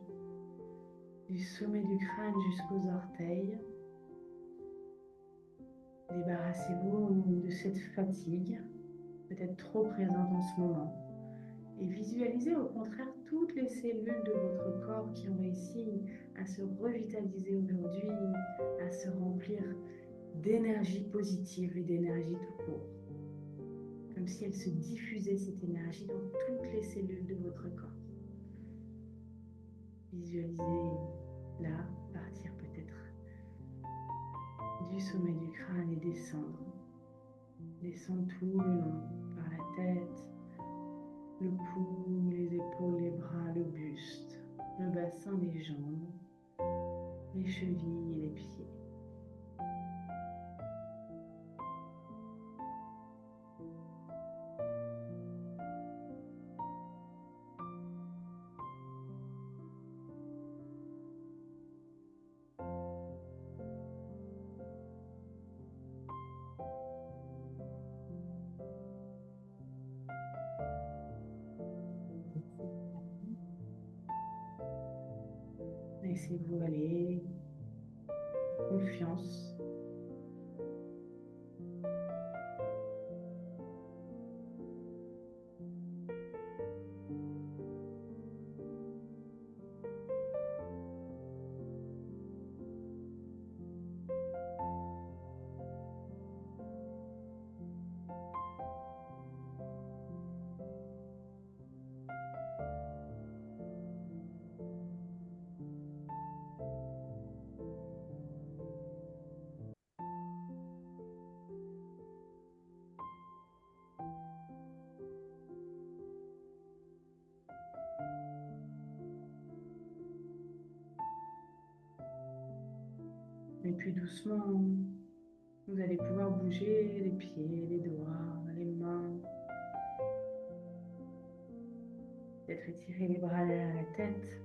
S2: du sommet du crâne jusqu'aux orteils.
S1: Débarrassez-vous de cette fatigue, peut-être trop présente en ce moment. Et visualisez au contraire toutes les cellules de votre corps qui ont réussi à se revitaliser aujourd'hui, à se remplir d'énergie positive et d'énergie tout court. Comme si elle se diffusait cette énergie dans toutes les cellules de votre corps. Visualisez-la partir peut-être du sommet du crâne et descendre. Descendre tout le long par la tête, le cou, les épaules, les bras, le buste, le bassin des jambes, les chevilles et les pieds. Laissez-vous aller, confiance. Et puis doucement, vous allez pouvoir bouger les pieds, les doigts, les mains. Peut-être étirer les bras derrière la tête,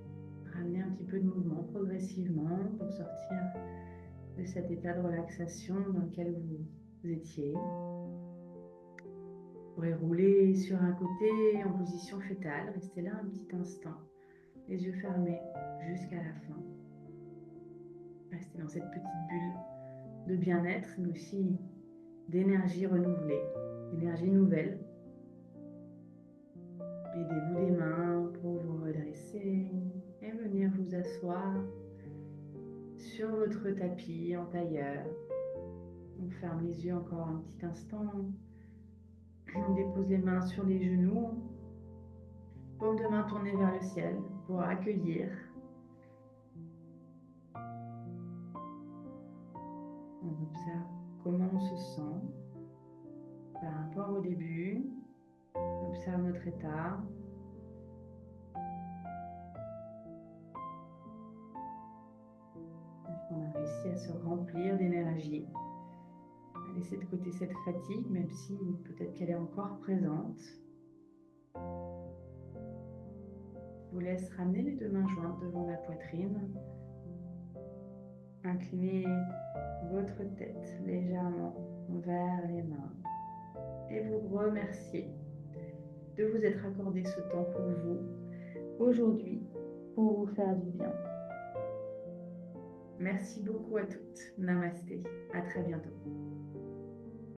S1: ramener un petit peu de mouvement progressivement pour sortir de cet état de relaxation dans lequel vous étiez. Vous pourrez rouler sur un côté en position fétale, restez là un petit instant, les yeux fermés jusqu'à la fin. Restez dans cette petite bulle de bien-être, mais aussi d'énergie renouvelée, d'énergie nouvelle. Aidez-vous des mains pour vous redresser et venir vous asseoir sur votre tapis en tailleur. On ferme les yeux encore un petit instant. On dépose les mains sur les genoux. Paume de main tournée vers le ciel pour accueillir. On observe comment on se sent par rapport au début. On observe notre état. On a réussi à se remplir d'énergie, à laisser de côté cette fatigue, même si peut-être qu'elle est encore présente. Je vous laisse ramener les deux mains jointes devant la poitrine. Inclinez votre tête légèrement vers les mains et vous remerciez de vous être accordé ce temps pour vous aujourd'hui, pour vous faire du bien. Merci beaucoup à toutes. Namasté. À très bientôt.